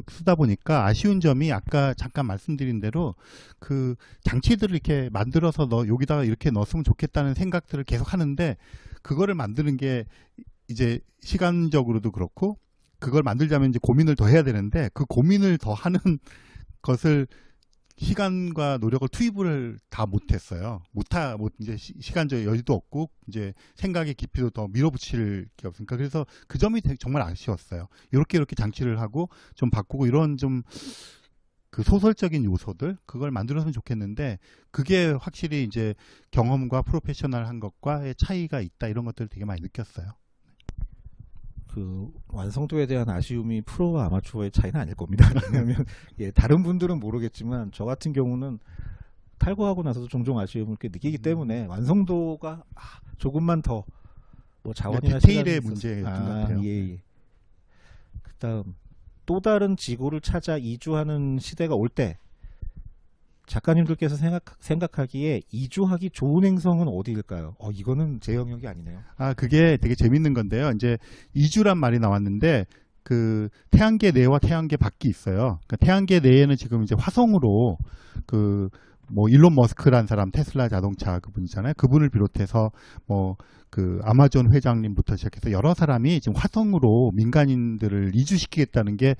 쓰다 보니까 아쉬운 점이 아까 잠깐 말씀드린 대로 그 장치들을 이렇게 만들어서 여기다가 이렇게 넣었으면 좋겠다는 생각들을 계속 하는데 그거를 만드는 게 이제 시간적으로도 그렇고 그걸 만들자면 이제 고민을 더 해야 되는데 그 고민을 더 하는 것을 시간과 노력을 투입을 다 못했어요. 이제 시간적 여유도 없고 이제 생각의 깊이도 더 밀어붙일 게 없으니까 그래서 그 점이 정말 아쉬웠어요. 이렇게 장치를 하고 좀 바꾸고 이런 좀 그 소설적인 요소들 그걸 만들었으면 좋겠는데 그게 확실히 이제 경험과 프로페셔널한 것과의 차이가 있다 이런 것들을 되게 많이 느꼈어요. 그 완성도에 대한 아쉬움이 프로와 아마추어의 차이는 아닐 겁니다. 왜냐하면 다른 분들은 모르겠지만 저 같은 경우는 탈고하고 나서도 종종 아쉬움을 꽤 느끼기 때문에 완성도가 조금만 더 뭐 자원이나 디테일의 문제인 것 같아요. 예. 그다음 또 다른 지구를 찾아 이주하는 시대가 올 때 작가님들께서 생각하기에 이주하기 좋은 행성은 어디일까요? 이거는 제 영역이 아니네요. 그게 되게 재밌는 건데요. 이제 이주란 말이 나왔는데 그 태양계 내와 태양계 밖이 있어요. 그러니까 태양계 내에는 지금 이제 화성으로 뭐 일론 머스크란 사람 테슬라 자동차 그분이잖아요. 그분을 비롯해서 뭐 그 아마존 회장님부터 시작해서 여러 사람이 지금 화성으로 민간인들을 이주시키겠다는 게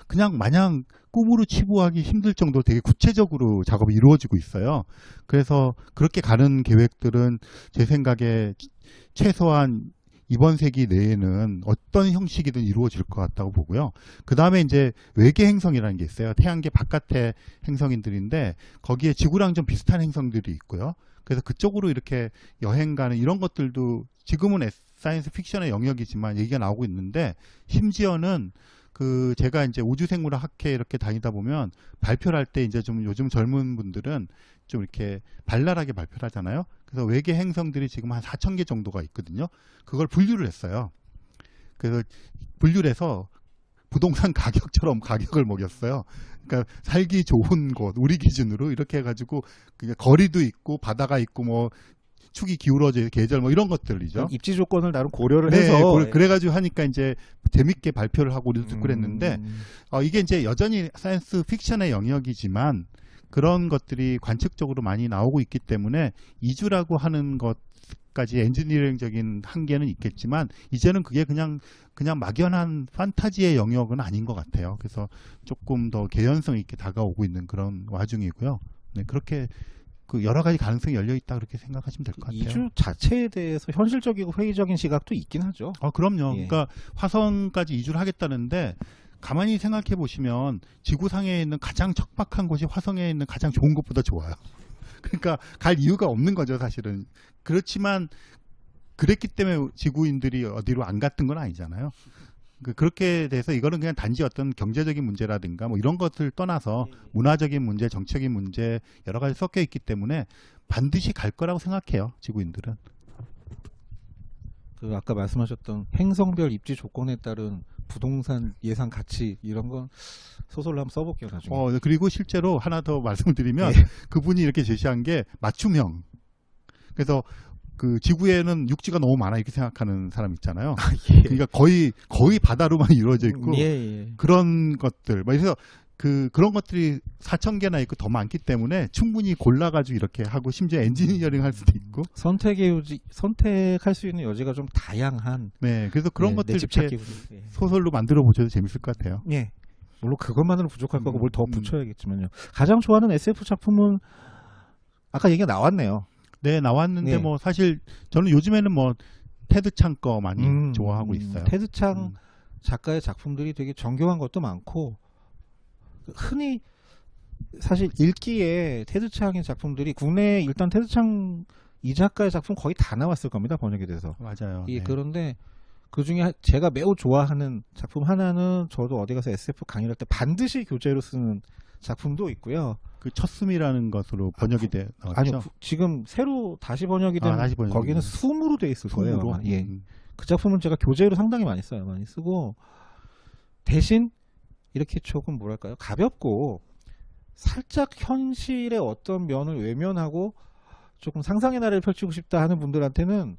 그냥 마냥 꿈으로 치부하기 힘들 정도로 되게 구체적으로 작업이 이루어지고 있어요. 그래서 그렇게 가는 계획들은 제 생각에 최소한 이번 세기 내에는 어떤 형식이든 이루어질 것 같다고 보고요. 그 다음에 이제 외계 행성이라는 게 있어요. 태양계 바깥의 행성인들인데 거기에 지구랑 좀 비슷한 행성들이 있고요. 그래서 그쪽으로 이렇게 여행 가는 이런 것들도 지금은 사이언스 픽션의 영역이지만 얘기가 나오고 있는데 심지어는 제가 이제 우주생물학 학회 이렇게 다니다 보면 발표를 할 때 이제 좀 요즘 젊은 분들은 좀 이렇게 발랄하게 발표를 하잖아요. 그래서 외계 행성들이 지금 한 4,000개 정도가 있거든요. 그걸 분류를 했어요. 그래서 분류를 해서 부동산 가격처럼 가격을 먹였어요. 그러니까 살기 좋은 곳, 우리 기준으로 이렇게 해가지고 거리도 있고 바다가 있고 뭐 축이 기울어져 계절 뭐 이런 것들이죠. 입지 조건을 나름 고려를 네, 해서 그래가지고 하니까 이제 재밌게 발표를 하고 우리도 듣고 그랬는데 이게 이제 여전히 사이언스 픽션의 영역이지만 그런 것들이 관측적으로 많이 나오고 있기 때문에 이주라고 하는 것까지 엔지니어링적인 한계는 있겠지만 이제는 그게 그냥 막연한 판타지의 영역은 아닌 것 같아요. 그래서 조금 더 개연성 있게 다가오고 있는 그런 와중이고요. 네, 그렇게 여러 가지 가능성이 열려 있다 그렇게 생각하시면 될 것 같아요. 이주 자체에 대해서 현실적이고 회의적인 시각도 있긴 하죠. 그럼요. 예. 그러니까 화성까지 이주를 하겠다는데 가만히 생각해 보시면 지구상에 있는 가장 척박한 곳이 화성에 있는 가장 좋은 곳보다 좋아요. 그러니까 갈 이유가 없는 거죠, 사실은. 그렇지만 그랬기 때문에 지구인들이 어디로 안 갔던 건 아니잖아요. 그렇게 돼서 이거는 그냥 단지 어떤 경제적인 문제라든가 뭐 이런 것을 떠나서 문화적인 문제, 정치적인 문제 여러 가지 섞여 있기 때문에 반드시 갈 거라고 생각해요, 지구인들은. 아까 말씀하셨던 행성별 입지 조건에 따른 부동산 예상 가치 이런 건 소설로 한번 써볼게요, 나중에. 그리고 실제로 하나 더 말씀을 드리면 그분이 이렇게 제시한 게 맞춤형. 그래서 지구에는 육지가 너무 많아 이렇게 생각하는 사람 있잖아요. 그러니까 거의 바다로만 이루어져 있고 그런 것들. 그래서 그런 것들이 4,000개나 있고 더 많기 때문에 충분히 골라가지고 이렇게 하고 심지어 엔지니어링 할 수도 있고 선택할 수 있는 여지가 좀 다양한. 네, 그래서 그런 것들 이렇게 예. 소설로 만들어 보셔도 재밌을 것 같아요. 예. 물론 그것만으로 부족할 거고 뭘 더 붙여야겠지만요. 가장 좋아하는 SF 작품은 아까 얘기가 나왔네요. 네, 나왔는데 뭐 사실 저는 요즘에는 뭐 테드 창 거 많이 좋아하고 있어요. 테드 창 작가의 작품들이 되게 정교한 것도 많고 흔히 사실 읽기에 테드 창의 작품들이 국내에 일단 테드 창 이 작가의 작품 거의 다 나왔을 겁니다. 번역이 돼서. 맞아요. 예, 네. 그런데 그중에 제가 매우 좋아하는 작품 하나는 저도 어디 가서 SF 강의를 할 때 반드시 교재로 쓰는 작품도 있고요. 그 첫숨이라는 것으로 번역이 돼 나왔죠. 아니요, 지금 새로 다시 번역이 된 다시 번역이 거기는 된 숨으로 돼 있을 거예요. 숨으로? 아마. 예. 그 작품은 제가 교재로 상당히 많이 써요. 많이 쓰고 대신 이렇게 조금 뭐랄까요? 가볍고 살짝 현실의 어떤 면을 외면하고 조금 상상의 나래를 펼치고 싶다 하는 분들한테는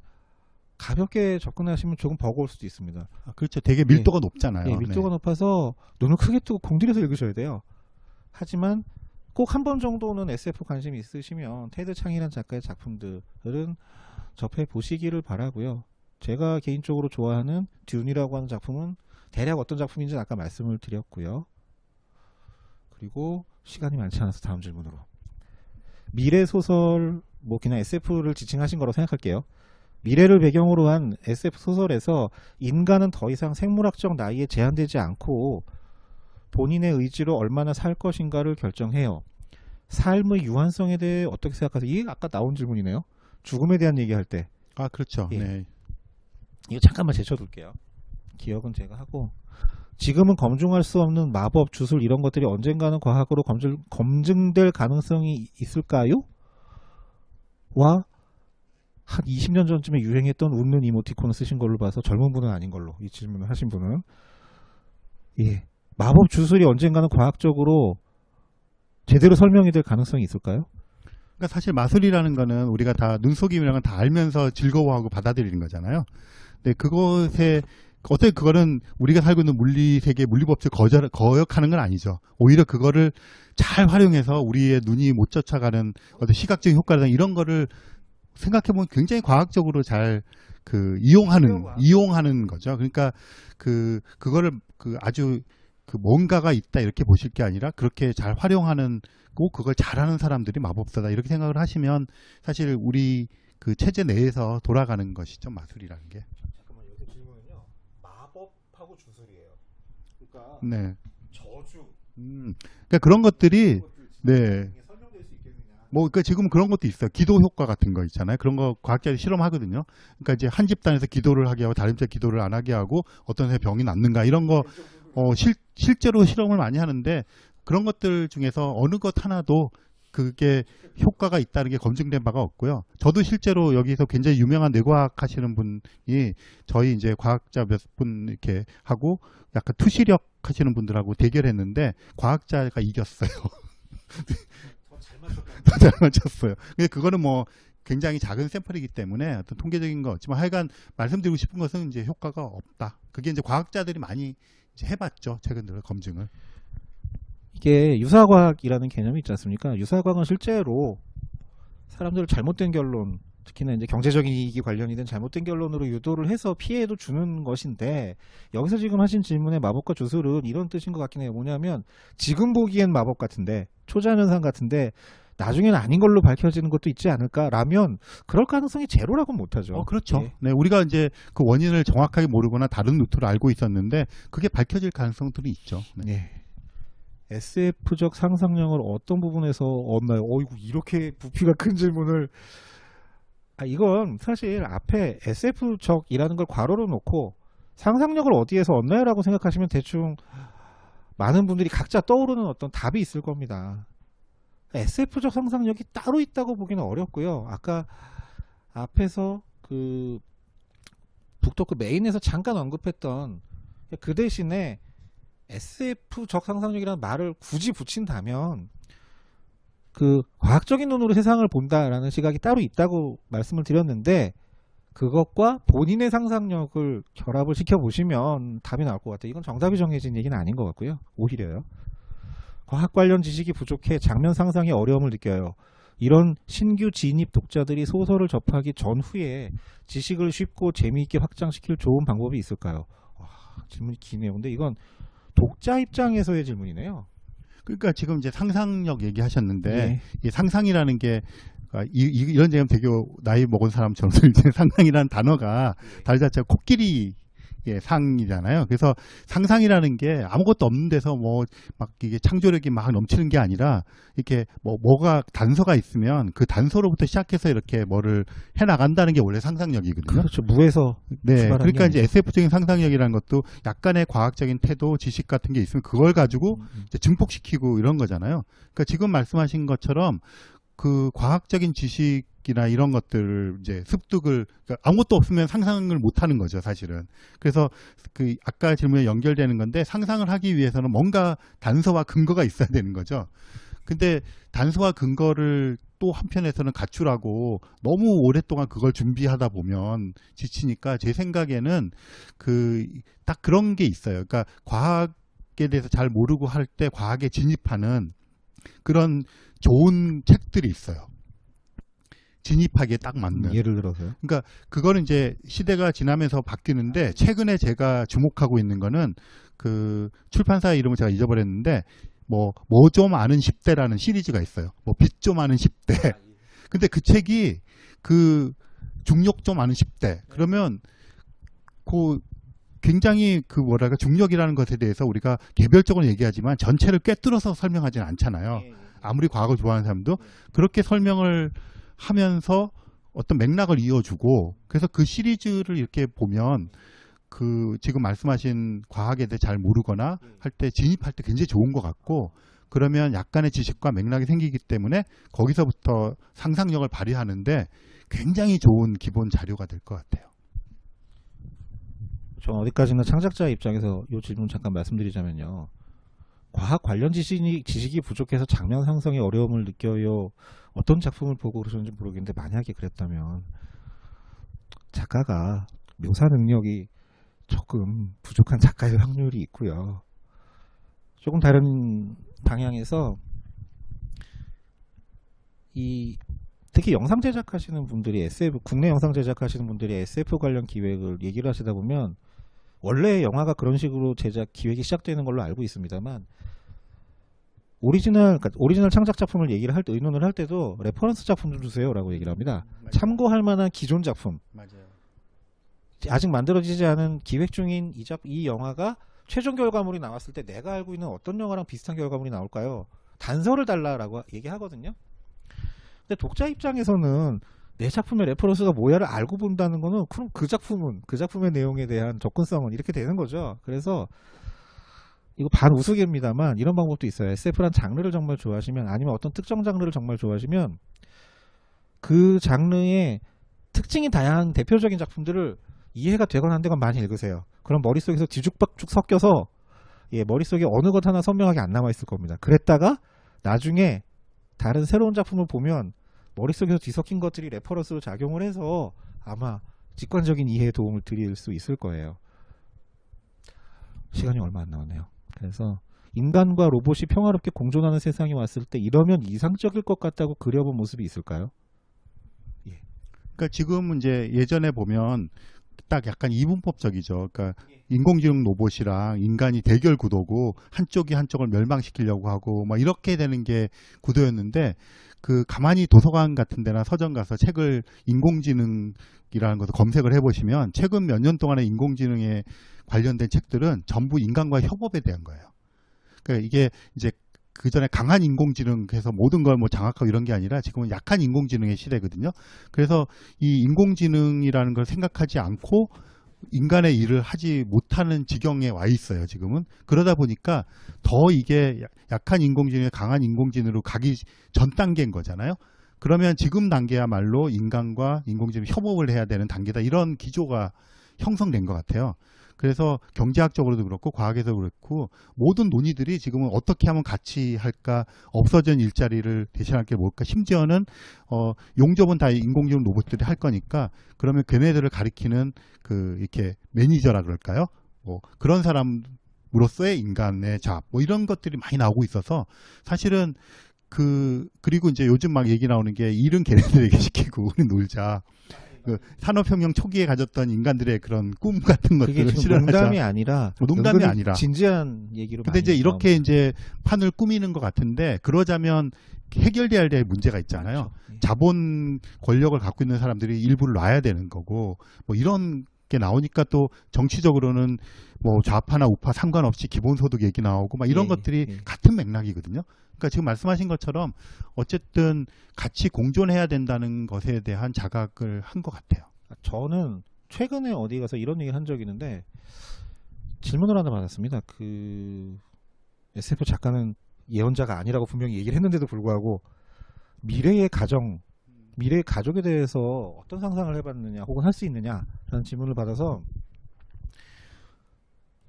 가볍게 접근하시면 조금 버거울 수도 있습니다. 그렇죠. 되게 밀도가 높잖아요. 예, 밀도가 높아서 눈을 크게 뜨고 공들여서 읽으셔야 돼요. 하지만 꼭 한 번 정도는 SF 관심이 있으시면 테드 창이라는 작가의 작품들은 접해 보시기를 바라고요. 제가 개인적으로 좋아하는 듄이라고 하는 작품은 대략 어떤 작품인지는 아까 말씀을 드렸고요. 그리고 시간이 많지 않아서 다음 질문으로. 미래 소설, 뭐 그냥 SF를 지칭하신 거라고 생각할게요. 미래를 배경으로 한 SF 소설에서 인간은 더 이상 생물학적 나이에 제한되지 않고 본인의 의지로 얼마나 살 것인가를 결정해요. 삶의 유한성에 대해 어떻게 생각하세요? 이게 아까 나온 질문이네요. 죽음에 대한 얘기할 때. 그렇죠. 예. 네. 이거 잠깐만 제쳐둘게요. 기억은 제가 하고. 지금은 검증할 수 없는 마법, 주술 이런 것들이 언젠가는 과학으로 검증될 가능성이 있을까요? 와, 한 20년 전쯤에 유행했던 웃는 이모티콘을 쓰신 걸로 봐서 젊은 분은 아닌 걸로, 이 질문을 하신 분은. 예. 마법, 주술이 언젠가는 과학적으로 제대로 설명이 될 가능성이 있을까요? 그러니까 사실 마술이라는 거는 우리가 다 눈속임이라는 건 다 알면서 즐거워하고 받아들이는 거잖아요. 근데 그것에 어떻게 그거는 우리가 살고 있는 물리 세계 물리법칙 거역하는 건 아니죠. 오히려 그거를 잘 활용해서 우리의 눈이 못 쫓아가는 어떤 시각적인 효과나 이런 거를 생각해보면 굉장히 과학적으로 잘 이용하는 거죠. 그러니까 그거를 아주 뭔가가 있다 이렇게 보실 게 아니라 그렇게 잘 활용하는 꼭 그걸 잘하는 사람들이 마법사다 이렇게 생각을 하시면 사실 우리 그 체제 내에서 돌아가는 것이죠. 마술이라는 게. 잠깐만, 여기 질문은요. 마법하고 주술이에요. 그러니까 네. 저주. 그러니까 그런 것들이 네. 설명될 수 있겠느냐. 그러니까 지금 그런 것도 있어요. 기도 효과 같은 거 있잖아요. 그런 거 과학자들이 실험하거든요. 그러니까 이제 한 집단에서 기도를 하게 하고 다른 집단 기도를 안 하게 하고 어떤 애 병이 낫는가 이런 거 실제로 실험을 많이 하는데 그런 것들 중에서 어느 것 하나도 그게 효과가 있다는 게 검증된 바가 없고요. 저도 실제로 여기서 굉장히 유명한 뇌과학 하시는 분이 저희 이제 과학자 몇 분 이렇게 하고 약간 투시력 하시는 분들하고 대결했는데 과학자가 이겼어요. 더 잘 맞췄어요. 근데 그거는 뭐 굉장히 작은 샘플이기 때문에 어떤 통계적인 거 없지만 하여간 말씀드리고 싶은 것은 이제 효과가 없다. 그게 이제 과학자들이 많이 이제 해봤죠. 최근 들어 검증을. 이게 유사과학이라는 개념이 있지 않습니까? 유사과학은 실제로 사람들을 잘못된 결론, 특히나 이제 경제적인 이익이 관련이 된 잘못된 결론으로 유도를 해서 피해도 주는 것인데, 여기서 지금 하신 질문의 마법과 주술은 이런 뜻인 것 같긴 해요. 뭐냐면 지금 보기엔 마법 같은데, 초자연현상 같은데 나중에는 아닌 걸로 밝혀지는 것도 있지 않을까라면 그럴 가능성이 제로라고는 못하죠. 그렇죠. 예. 네, 우리가 이제 그 원인을 정확하게 모르거나 다른 루트를 알고 있었는데 그게 밝혀질 가능성들이 있죠. 네. 예. SF적 상상력을 어떤 부분에서 얻나요? 어이구, 이렇게 부피가 큰 질문을. 이건 사실 앞에 SF적이라는 걸 괄호로 놓고 상상력을 어디에서 얻나요? 라고 생각하시면 대충 많은 분들이 각자 떠오르는 어떤 답이 있을 겁니다. SF적 상상력이 따로 있다고 보기는 어렵고요. 아까 앞에서 그 북토크 메인에서 잠깐 언급했던 그 대신에 SF적 상상력이라는 말을 굳이 붙인다면 그 과학적인 눈으로 세상을 본다라는 시각이 따로 있다고 말씀을 드렸는데, 그것과 본인의 상상력을 결합을 시켜보시면 답이 나올 것 같아요. 이건 정답이 정해진 얘기는 아닌 것 같고요. 오히려요. 과학 관련 지식이 부족해 장면 상상에 어려움을 느껴요. 이런 신규 진입 독자들이 소설을 접하기 전후에 지식을 쉽고 재미있게 확장시킬 좋은 방법이 있을까요? 질문이 기네요. 근데 이건 독자 입장에서의 질문이네요. 그러니까 지금 이제 상상력 얘기하셨는데 네. 이 상상이라는 게 이런 얘기하면 되게 나이 먹은 사람처럼 이제 상상이라는 단어가 달 자체가 코끼리 예, 상이잖아요. 그래서 상상이라는 게 아무것도 없는 데서 뭐 막 이게 창조력이 막 넘치는 게 아니라 이렇게 뭐가 단서가 있으면 그 단서로부터 시작해서 이렇게 뭐를 해 나간다는 게 원래 상상력이거든요. 그렇죠. 무에서 네, 출발한 그러니까 게 이제 SF적인 상상력이라는 것도 약간의 과학적인 태도, 지식 같은 게 있으면 그걸 가지고 이제 증폭시키고 이런 거잖아요. 그러니까 지금 말씀하신 것처럼 그 과학적인 지식이나 이런 것들을 이제 습득을 그러니까 아무것도 없으면 상상을 못 하는 거죠, 사실은. 그래서 그 아까 질문에 연결되는 건데 상상을 하기 위해서는 뭔가 단서와 근거가 있어야 되는 거죠. 근데 단서와 근거를 또 한편에서는 가출하고 너무 오랫동안 그걸 준비하다 보면 지치니까 제 생각에는 그 딱 그런 게 있어요. 그러니까 과학에 대해서 잘 모르고 할 때 과학에 진입하는 그런 좋은 책들이 있어요. 진입하기에 딱 맞는. 예를 들어서요. 그러니까 그거는 이제 시대가 지나면서 바뀌는데 최근에 제가 주목하고 있는 거는 그 출판사의 이름을 제가 잊어버렸는데 뭐 좀 아는 10대라는 시리즈가 있어요. 뭐 빛 좀 아는 10대. 근데 그 책이 그 중력 좀 아는 10대. 그러면 그 굉장히 그 뭐랄까 중력이라는 것에 대해서 우리가 개별적으로 얘기하지만 전체를 꿰뚫어서 설명하지는 않잖아요. 아무리 과학을 좋아하는 사람도 그렇게 설명을 하면서 어떤 맥락을 이어주고 그래서 그 시리즈를 이렇게 보면 그 지금 말씀하신 과학에 대해 잘 모르거나 할 때 진입할 때 굉장히 좋은 것 같고 그러면 약간의 지식과 맥락이 생기기 때문에 거기서부터 상상력을 발휘하는데 굉장히 좋은 기본 자료가 될 것 같아요. 전 어디까지나 창작자 입장에서 이 질문 잠깐 말씀드리자면요. 과학 관련 지식이 부족해서 장면 상상에 어려움을 느껴요. 어떤 작품을 보고 그러셨는지 모르겠는데 만약에 그랬다면 작가가 묘사 능력이 조금 부족한 작가의 확률이 있고요. 조금 다른 방향에서 특히 영상 제작하시는 분들이 국내 영상 제작하시는 분들이 SF 관련 기획을 얘기를 하시다 보면 원래 영화가 그런 식으로 제작 기획이 시작되는 걸로 알고 있습니다만 오리지널 창작 작품을 얘기를 할 때 의논을 할 때도 레퍼런스 작품 좀 주세요라고 얘기를 합니다. 참고할 만한 기존 작품. 맞아요. 아직 만들어지지 않은 기획 중인 이 영화가 최종 결과물이 나왔을 때 내가 알고 있는 어떤 영화랑 비슷한 결과물이 나올까요? 단서를 달라라고 얘기하거든요. 근데 독자 입장에서는 내 작품의 레퍼런스가 뭐야를 알고 본다는 거는 그럼 그 작품의 내용에 대한 접근성은 이렇게 되는 거죠. 그래서 이거 반우스개입니다만 이런 방법도 있어요. SF란 장르를 정말 좋아하시면 아니면 어떤 특정 장르를 정말 좋아하시면 그 장르의 특징이 다양한 대표적인 작품들을 이해가 되거나 안 되거나 많이 읽으세요. 그럼 머릿속에서 뒤죽박죽 섞여서 머릿속에 어느 것 하나 선명하게 안 남아있을 겁니다. 그랬다가 나중에 다른 새로운 작품을 보면 머릿속에서 뒤섞인 것들이 레퍼런스로 작용을 해서 아마 직관적인 이해에 도움을 드릴 수 있을 거예요. 시간이 얼마 안 남았네요. 그래서 인간과 로봇이 평화롭게 공존하는 세상이 왔을 때 이러면 이상적일 것 같다고 그려본 모습이 있을까요? 그러니까 지금 이제 예전에 보면 딱 약간 이분법적이죠. 그러니까 인공지능 로봇이랑 인간이 대결 구도고 한쪽이 한쪽을 멸망시키려고 하고 막 이렇게 되는 게 구도였는데 그 가만히 도서관 같은 데나 서점 가서 책을 인공지능이라는 것을 검색을 해보시면 최근 몇 년 동안의 인공지능에 관련된 책들은 전부 인간과 협업에 대한 거예요. 그러니까 이게 이제 그 전에 강한 인공지능 해서 모든 걸 뭐 장악하고 이런 게 아니라 지금은 약한 인공지능의 시대거든요. 그래서 이 인공지능이라는 걸 생각하지 않고 인간의 일을 하지 못하는 지경에 와 있어요, 지금은. 그러다 보니까 더 이게 약한 인공지능이 강한 인공지능으로 가기 전 단계인 거잖아요. 그러면 지금 단계야말로 인간과 인공지능이 협업을 해야 되는 단계다. 이런 기조가 형성된 것 같아요. 그래서 경제학적으로도 그렇고 과학에서도 그렇고 모든 논의들이 지금은 어떻게 하면 같이 할까, 없어진 일자리를 대신할 게 뭘까, 심지어는 용접은 다 인공지능 로봇들이 할 거니까 그러면 걔네들을 가리키는 그 이렇게 매니저라 그럴까요? 뭐 그런 사람으로서의 인간의 자아 뭐 이런 것들이 많이 나오고 있어서 사실은 그리고 이제 요즘 막 얘기 나오는 게 일은 걔네들에게 시키고 우리 놀자. 그 산업혁명 초기에 가졌던 인간들의 그런 꿈 같은 그게 것들을 지금 실현하자. 농담이 아니라 농담이 아니라 진지한 얘기로. 근데 이제 많이 이렇게 나옵니다. 이제 판을 꾸미는 것 같은데 그러자면 해결돼야 될 문제가 있잖아요. 그렇죠. 자본 권력을 갖고 있는 사람들이 일부를 놔야 되는 거고 뭐 이런 게 나오니까 또 정치적으로는 뭐 좌파나 우파 상관없이 기본소득 얘기 나오고 막 이런 예, 것들이 예. 같은 맥락이거든요. 그러니까 지금 말씀하신 것처럼 어쨌든 같이 공존해야 된다는 것에 대한 자각을 한 것 같아요. 저는 최근에 어디 가서 이런 얘기를 한 적이 있는데 질문을 하나 받았습니다. 그 SF 작가는 예언자가 아니라고 분명히 얘기를 했는데도 불구하고 미래의 가족에 대해서 어떤 상상을 해봤느냐 혹은 할 수 있느냐라는 질문을 받아서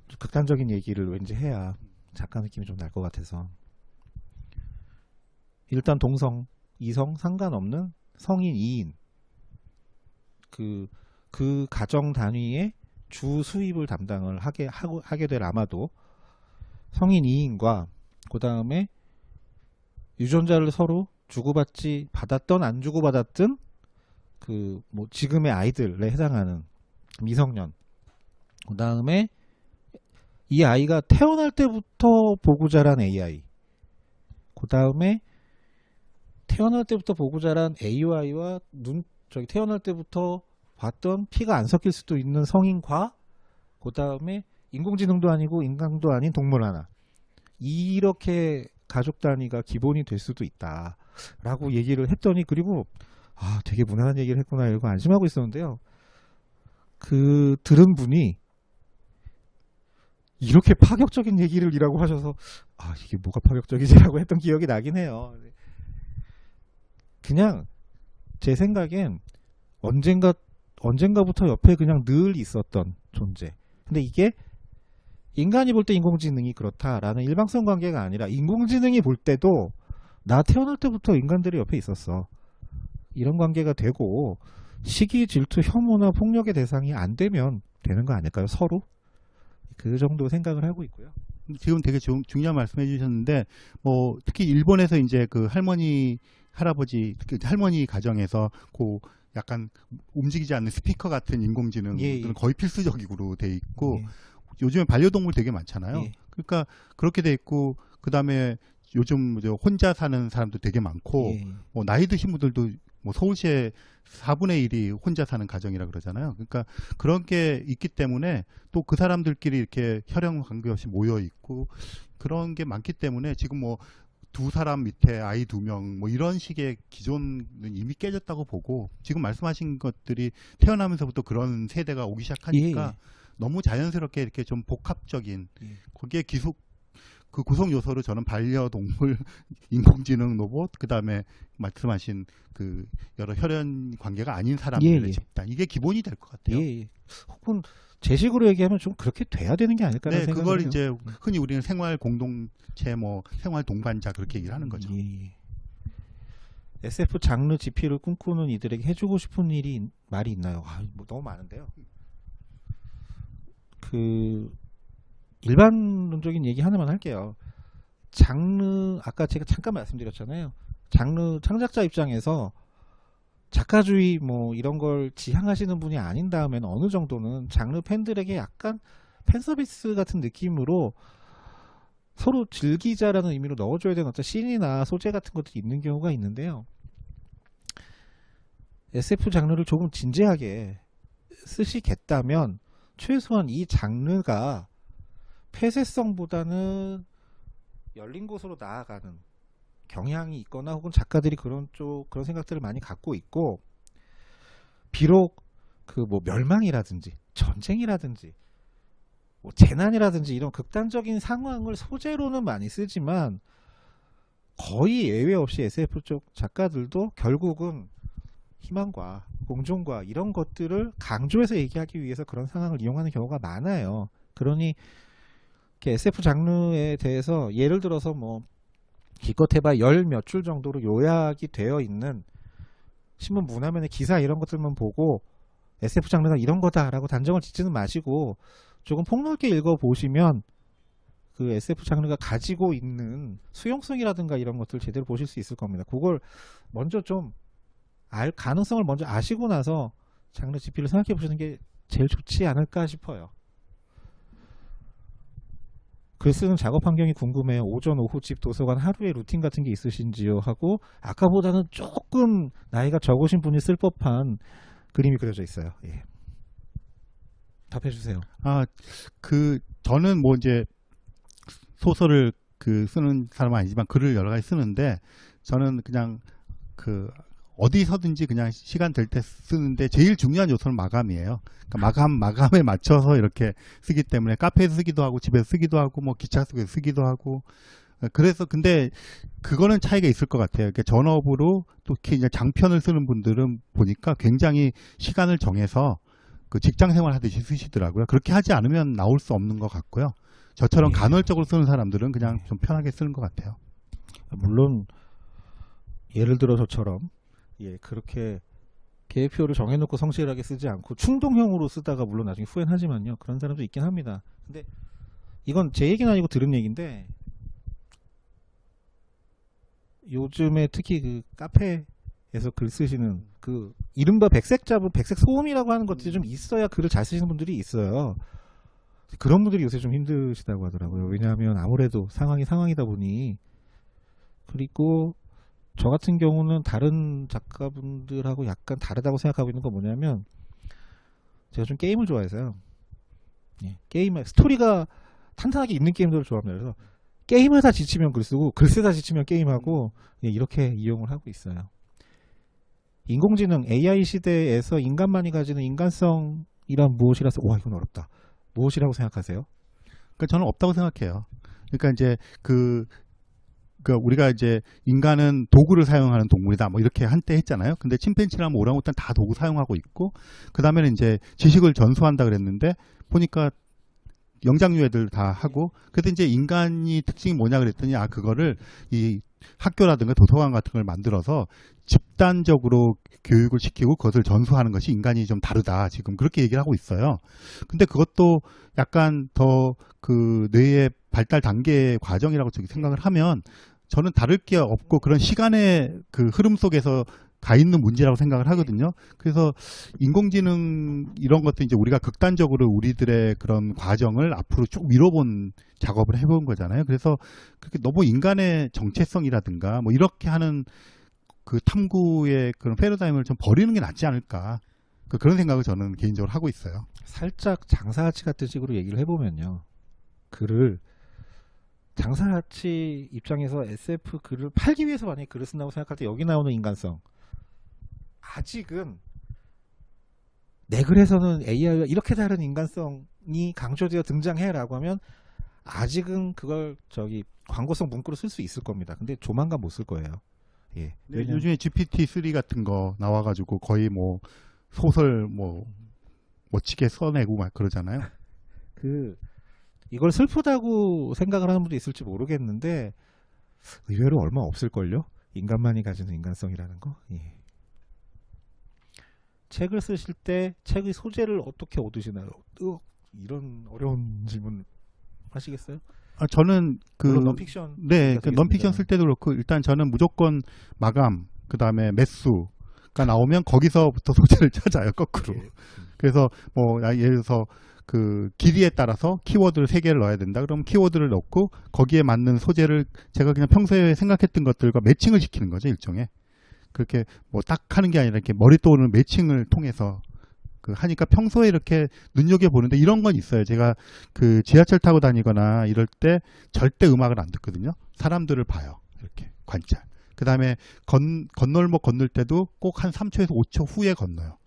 좀 극단적인 얘기를 왠지 해야 작가 느낌이 좀 날 것 같아서 일단 동성, 이성 상관없는 성인 2인 그 가정 단위의 주 수입을 담당을 하게 될 아마도 성인 2인과 그 다음에 유전자를 서로 주고받지 받았던 안 주고받았던 그 뭐 지금의 아이들에 해당하는 미성년 그 다음에 이 아이가 태어날 때부터 보고 자란 AI 그 다음에 태어날 때부터 보고 자란 AI와 태어날 때부터 봤던 피가 안 섞일 수도 있는 성인과 그 다음에 인공지능도 아니고 인간도 아닌 동물 하나 이렇게 가족 단위가 기본이 될 수도 있다라고 얘기를 했더니 그리고 되게 무난한 얘기를 했구나 이러고 안심하고 있었는데요. 그 들은 분이 이렇게 파격적인 얘기를이라고 하셔서 이게 뭐가 파격적이지라고 했던 기억이 나긴 해요. 그냥 제 생각엔 언젠가부터 옆에 그냥 늘 있었던 존재. 근데 이게 인간이 볼 때 인공지능이 그렇다라는 일방성 관계가 아니라 인공지능이 볼 때도 나 태어날 때부터 인간들이 옆에 있었어. 이런 관계가 되고 시기, 질투, 혐오나 폭력의 대상이 안 되면 되는 거 아닐까요? 서로? 그 정도 생각을 하고 있고요. 지금 되게 중요한 말씀해 주셨는데 뭐 특히 일본에서 이제 그 할머니 할아버지 그 할머니 가정에서 그 약간 움직이지 않는 스피커 같은 인공지능들은 거의 필수적으로 돼 있고 요즘에 반려동물 되게 많잖아요. 그러니까 그렇게 돼 있고 그다음에 요즘 혼자 사는 사람도 되게 많고 뭐 나이 드신 분들도 뭐 서울시에 4분의 1이 혼자 사는 가정이라 그러잖아요. 그러니까 그런 게 있기 때문에 또 그 사람들끼리 이렇게 혈연 관계없이 모여 있고 그런 게 많기 때문에 지금 뭐 두 사람 밑에 아이 2명 뭐 이런 식의 기존은 이미 깨졌다고 보고 지금 말씀하신 것들이 태어나면서부터 그런 세대가 오기 시작하니까 너무 자연스럽게 이렇게 좀 복합적인 거기에 그 구성 요소로 저는 반려동물, 인공지능 로봇, 그 다음에 말씀하신 그 여러 혈연 관계가 아닌 사람들의 집단 이게 기본이 될 것 같아요. 혹은 제 식으로 얘기하면 좀 그렇게 돼야 되는 게 아닐까라는 생각을 그걸 해요. 이제 흔히 우리는 생활 공동체, 뭐 생활 동반자 그렇게 얘기를 하는 거죠. SF 장르 지피를 꿈꾸는 이들에게 해주고 싶은 말이 있나요? 뭐 너무 많은데요. 일반론적인 얘기 하나만 할게요. 장르 아까 제가 잠깐 말씀드렸잖아요. 장르 창작자 입장에서 작가주의 뭐 이런 걸 지향하시는 분이 아닌 다음에는 어느 정도는 장르 팬들에게 약간 팬서비스 같은 느낌으로 서로 즐기자라는 의미로 넣어줘야 되는 어떤 씬이나 소재 같은 것들이 있는 경우가 있는데요. SF 장르를 조금 진지하게 쓰시겠다면 최소한 이 장르가 폐쇄성보다는 열린 곳으로 나아가는 경향이 있거나 혹은 작가들이 그런 생각들을 많이 갖고 있고 비록 그 뭐 멸망이라든지 전쟁이라든지 뭐 재난이라든지 이런 극단적인 상황을 소재로는 많이 쓰지만 거의 예외 없이 SF 쪽 작가들도 결국은 희망과 공존과 이런 것들을 강조해서 얘기하기 위해서 그런 상황을 이용하는 경우가 많아요. 그러니 SF 장르에 대해서 예를 들어서 뭐 기껏 해봐 10몇 줄 정도로 요약이 되어 있는 신문 문화면의 기사 이런 것들만 보고 SF 장르가 이런 거다라고 단정을 짓지는 마시고 조금 폭넓게 읽어보시면 그 SF 장르가 가지고 있는 수용성이라든가 이런 것들을 제대로 보실 수 있을 겁니다. 그걸 먼저 좀 가능성을 먼저 아시고 나서 장르 지피를 생각해 보시는 게 제일 좋지 않을까 싶어요. 글 쓰는 작업 환경이 궁금해요. 오전, 오후 집, 도서관 하루의 루틴 같은 게 있으신지요? 하고 아까보다는 조금 나이가 적으신 분이 쓸 법한 그림이 그려져 있어요. 답해 주세요. 저는 뭐 이제 소설을 쓰는 사람은 아니지만 글을 여러 가지 쓰는데 저는 그냥 어디서든지 그냥 시간 될 때 쓰는데 제일 중요한 요소는 마감이에요. 그러니까 마감에 맞춰서 이렇게 쓰기 때문에 카페에서 쓰기도 하고 집에서 쓰기도 하고 뭐 기차 속에서 쓰기도 하고 그래서 근데 그거는 차이가 있을 것 같아요. 그러니까 전업으로 또 이렇게 이제 장편을 쓰는 분들은 보니까 굉장히 시간을 정해서 그 직장 생활 하듯이 쓰시더라고요. 그렇게 하지 않으면 나올 수 없는 것 같고요. 저처럼 예. 간헐적으로 쓰는 사람들은 그냥 좀 편하게 쓰는 것 같아요. 물론 예를 들어 저처럼 그렇게 계획표를 정해놓고 성실하게 쓰지 않고 충동형으로 쓰다가 물론 나중에 후회는 하지만요. 그런 사람도 있긴 합니다. 근데 이건 제 얘기는 아니고 들은 얘기인데 요즘에 특히 그 카페에서 글 쓰시는 그 이른바 백색 잡음, 백색 소음이라고 하는 것들이 좀 있어야 글을 잘 쓰시는 분들이 있어요. 그런 분들이 요새 좀 힘드시다고 하더라고요. 왜냐하면 아무래도 상황이 상황이다 보니. 그리고 저 같은 경우는 다른 작가분들하고 약간 다르다고 생각하고 있는 건 뭐냐면 제가 좀 게임을 좋아해서요. 게임 스토리가 탄탄하게 있는 게임들을 좋아합니다. 그래서 게임을 다 지치면 글 쓰고 글 쓰다 지치면 게임하고 이렇게 이용을 하고 있어요. 인공지능 AI 시대에서 인간만이 가지는 인간성이란 무엇이라서 와 이건 어렵다. 무엇이라고 생각하세요? 그러니까 저는 없다고 생각해요. 그러니까 이제 우리가 이제 인간은 도구를 사용하는 동물이다 뭐 이렇게 한때 했잖아요. 근데 침팬지랑 뭐 오랑우탄 다 도구 사용하고 있고 그 다음에는 이제 지식을 전수한다 그랬는데 보니까 영장류애들 다 하고 그래서 이제 인간이 특징이 뭐냐 그랬더니 그거를 이 학교라든가 도서관 같은 걸 만들어서 집단적으로 교육을 시키고 그것을 전수하는 것이 인간이 좀 다르다 지금 그렇게 얘기를 하고 있어요. 근데 그것도 약간 더 뇌의 발달 단계의 과정이라고 생각을 하면 저는 다를 게 없고 그런 시간의 흐름 속에서 가 있는 문제라고 생각을 하거든요. 그래서 인공지능 이런 것도 이제 우리가 극단적으로 우리들의 그런 과정을 앞으로 쭉 밀어본 작업을 해본 거잖아요. 그래서 그렇게 너무 인간의 정체성이라든가 뭐 이렇게 하는 탐구의 그런 패러다임을 좀 버리는 게 낫지 않을까. 그런 생각을 저는 개인적으로 하고 있어요. 살짝 장사아치 같은 식으로 얘기를 해보면요. 글을 장사아치 입장에서 SF 글을 팔기 위해서 만약에 글을 쓴다고 생각할 때 여기 나오는 인간성 아직은 내 글에서는 AI와 이렇게 다른 인간성이 강조되어 등장해라고 하면 아직은 그걸 광고성 문구로 쓸 수 있을 겁니다. 근데 조만간 못 쓸 거예요. 네, 요즘에 GPT-3 같은 거 나와가지고 거의 뭐 소설 뭐 멋지게 써내고 막 그러잖아요. 이걸 슬프다고 생각을 하는 분도 있을지 모르겠는데 의외로 얼마 없을걸요? 인간만이 가지는 인간성이라는 거. 책을 쓰실 때 책의 소재를 어떻게 얻으시나요? 이런 어려운 질문 하시겠어요? 저는 물론 넌픽션 넌픽션 쓸 때도 그렇고 일단 저는 무조건 마감 그다음에 매수가 나오면 거기서부터 소재를 찾아요 거꾸로. 그래서 뭐 예를 들어서 길이에 따라서 키워드를 3개를 넣어야 된다. 그럼 키워드를 넣고 거기에 맞는 소재를 제가 그냥 평소에 생각했던 것들과 매칭을 시키는 거죠 일종의. 그렇게 뭐 딱 하는 게 아니라 이렇게 머리 떠오르는 매칭을 통해서 하니까 평소에 이렇게 눈여겨보는데 이런 건 있어요. 제가 지하철 타고 다니거나 이럴 때 절대 음악을 안 듣거든요. 사람들을 봐요. 이렇게 관찰. 그 다음에 건널목 건널 때도 꼭 한 3초에서 5초 후에 건너요.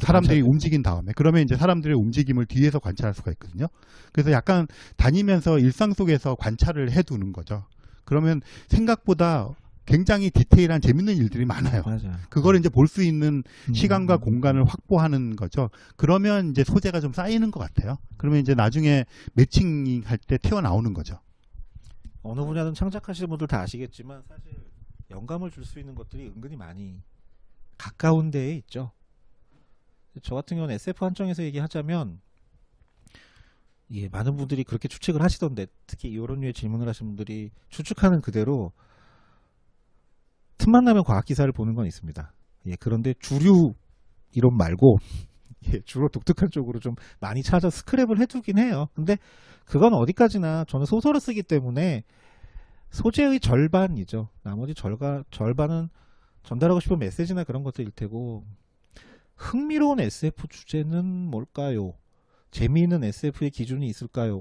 사람들이 움직인 다음에. 그러면 이제 사람들의 움직임을 뒤에서 관찰할 수가 있거든요. 그래서 약간 다니면서 일상 속에서 관찰을 해두는 거죠. 그러면 생각보다 굉장히 디테일한 재밌는 일들이 많아요. 맞아요. 그걸 이제 볼 수 있는 시간과 공간을 확보하는 거죠. 그러면 이제 소재가 좀 쌓이는 것 같아요. 그러면 이제 나중에 매칭할 때 튀어나오는 거죠. 어느 분야든 창작하시는 분들 다 아시겠지만 사실 영감을 줄 수 있는 것들이 은근히 많이 가까운 데에 있죠. 저 같은 경우는 SF 한정에서 얘기하자면 많은 분들이 그렇게 추측을 하시던데 특히 이런 류의 질문을 하신 분들이 추측하는 그대로 틈만 나면 과학기사를 보는 건 있습니다. 그런데 주류 이론 말고 주로 독특한 쪽으로 좀 많이 찾아 스크랩을 해두긴 해요. 근데 그건 어디까지나 저는 소설을 쓰기 때문에 소재의 절반이죠. 나머지 절반은 전달하고 싶은 메시지나 그런 것들일 테고 흥미로운 SF 주제는 뭘까요? 재미있는 SF의 기준이 있을까요?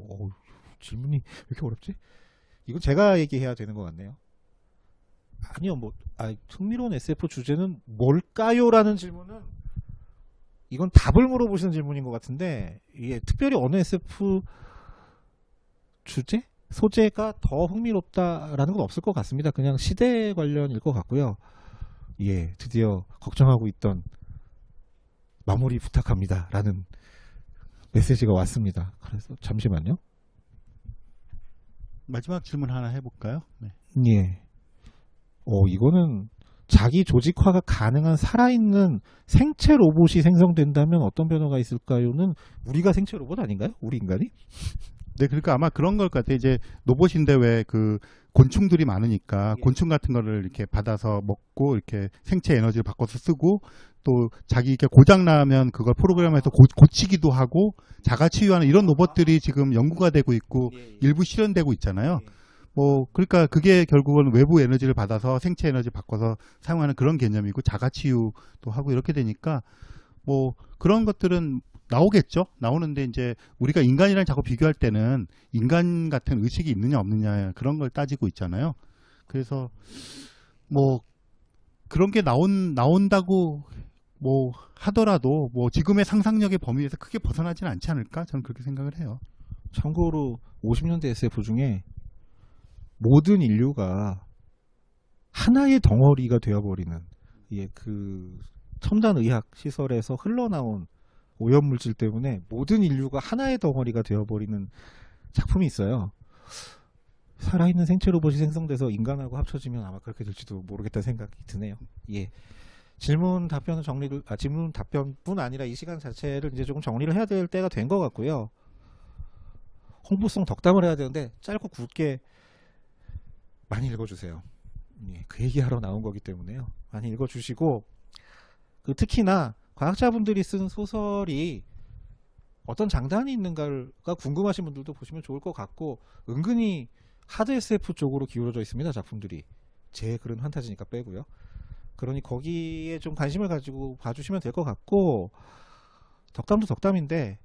질문이 왜 이렇게 어렵지? 이건 제가 얘기해야 되는 것 같네요. 아니요, 흥미로운 SF 주제는 뭘까요?라는 질문은 이건 답을 물어보시는 질문인 것 같은데, 이게 특별히 어느 SF 주제? 소재가 더 흥미롭다라는 건 없을 것 같습니다. 그냥 시대 관련일 것 같고요. 예, 드디어 걱정하고 있던 마무리 부탁합니다 라는 메시지가 왔습니다. 그래서 잠시만요. 마지막 질문 하나 해볼까요? 네. 예. 이거는 자기 조직화가 가능한 살아있는 생체 로봇이 생성된다면 어떤 변화가 있을까요?는 우리가 생체 로봇 아닌가요? 우리 인간이? 네, 그러니까 아마 그런 걸 같아요. 이제 로봇인데 왜 그 곤충들이 많으니까 예. 곤충 같은 거를 이렇게 받아서 먹고 이렇게 생체 에너지를 바꿔서 쓰고 또 자기 이렇게 고장 나면 그걸 프로그램에서 고치기도 하고 자가 치유하는 이런 로봇들이 지금 연구가 되고 있고 일부 실현되고 있잖아요. 그러니까 그게 결국은 외부 에너지를 받아서 생체 에너지 바꿔서 사용하는 그런 개념이고 자가 치유도 하고 이렇게 되니까 그런 것들은 나오겠죠. 나오는데 이제 우리가 인간이랑 자꾸 비교할 때는 인간 같은 의식이 있느냐 없느냐 그런 걸 따지고 있잖아요. 그래서 그런 게 나온다고 하더라도 지금의 상상력의 범위에서 크게 벗어나지는 않지 않을까? 저는 그렇게 생각을 해요. 참고로 50년대 SF 중에 모든 인류가 하나의 덩어리가 되어버리는 그 첨단 의학 시설에서 흘러나온 오염물질 때문에 모든 인류가 하나의 덩어리가 되어버리는 작품이 있어요. 살아있는 생체 로봇이 생성돼서 인간하고 합쳐지면 아마 그렇게 될지도 모르겠다는 생각이 드네요. 예. 질문 답변뿐 아니라 이 시간 자체를 이제 조금 정리를 해야 될 때가 된 것 같고요. 홍보성 덕담을 해야 되는데 짧고 굵게 많이 읽어주세요. 예, 그 얘기하러 나온 거기 때문에요. 많이 읽어주시고 특히나 과학자분들이 쓴 소설이 어떤 장단이 있는가가 궁금하신 분들도 보시면 좋을 것 같고 은근히 하드 SF 쪽으로 기울어져 있습니다. 작품들이. 제 글은 판타지니까 빼고요. 그러니 거기에 좀 관심을 가지고 봐주시면 될 것 같고 덕담도 덕담인데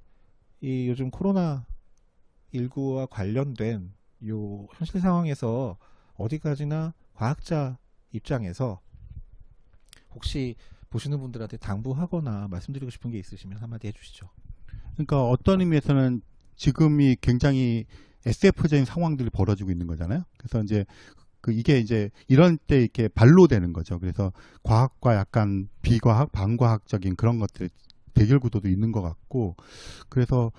이 요즘 코로나19와 관련된 요 현실 상황에서 어디까지나 과학자 입장에서 혹시 보시는 분들한테 당부하거나 말씀드리고 싶은 게 있으시면 한마디 해주시죠. 그러니까 어떤 의미에서는 지금이 굉장히 SF적인 상황들이 벌어지고 있는 거잖아요. 그래서 이제 이게 이제 이런 때 이렇게 발로되는 거죠. 그래서 과학과 약간 비과학, 반과학적인 그런 것들 대결 구도도 있는 것 같고 그래서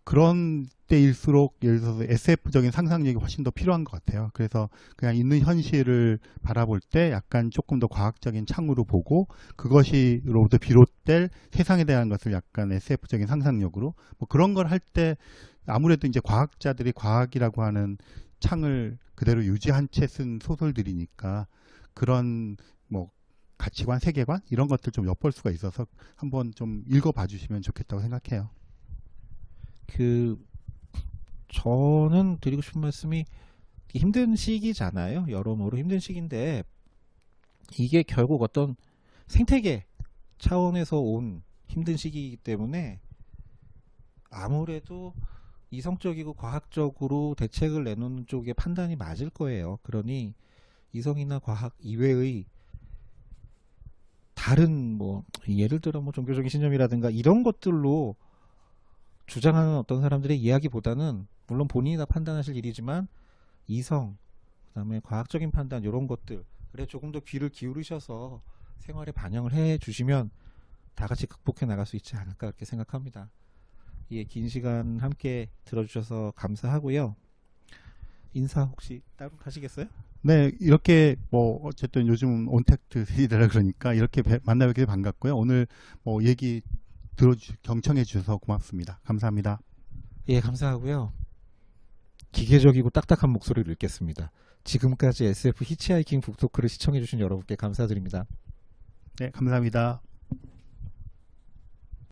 그런 때일수록 예를 들어서 SF적인 상상력이 훨씬 더 필요한 것 같아요. 그래서 그냥 있는 현실을 바라볼 때 약간 조금 더 과학적인 창으로 보고 그것이로부터 비롯될 세상에 대한 것을 약간 SF적인 상상력으로 그런 걸 할 때 아무래도 이제 과학자들이 과학이라고 하는 창을 그대로 유지한 채 쓴 소설들이니까 그런 가치관, 세계관 이런 것들 좀 엿볼 수가 있어서 한번 좀 읽어봐 주시면 좋겠다고 생각해요. 저는 드리고 싶은 말씀이 힘든 시기잖아요. 여러모로 힘든 시기인데 이게 결국 어떤 생태계 차원에서 온 힘든 시기이기 때문에 아무래도 이성적이고 과학적으로 대책을 내놓는 쪽의 판단이 맞을 거예요. 그러니 이성이나 과학 이외의 다른 예를 들어 종교적인 신념이라든가 이런 것들로 주장하는 어떤 사람들의 이야기보다는 물론 본인이 다 판단하실 일이지만 이성, 그다음에 과학적인 판단 이런 것들에 조금 더 귀를 기울이셔서 생활에 반영을 해 주시면 다 같이 극복해 나갈 수 있지 않을까 그렇게 생각합니다. 긴 시간 함께 들어주셔서 감사하고요. 인사 혹시 따로 하시겠어요? 네, 이렇게 어쨌든 요즘 온택트 시대라 그러니까 이렇게 만나 뵙게 반갑고요. 오늘 얘기 경청해 주셔서 고맙습니다. 감사합니다. 예, 감사하고요. 기계적이고 딱딱한 목소리를 읽겠습니다. 지금까지 SF 히치하이킹 북토크를 시청해 주신 여러분께 감사드립니다. 네, 감사합니다.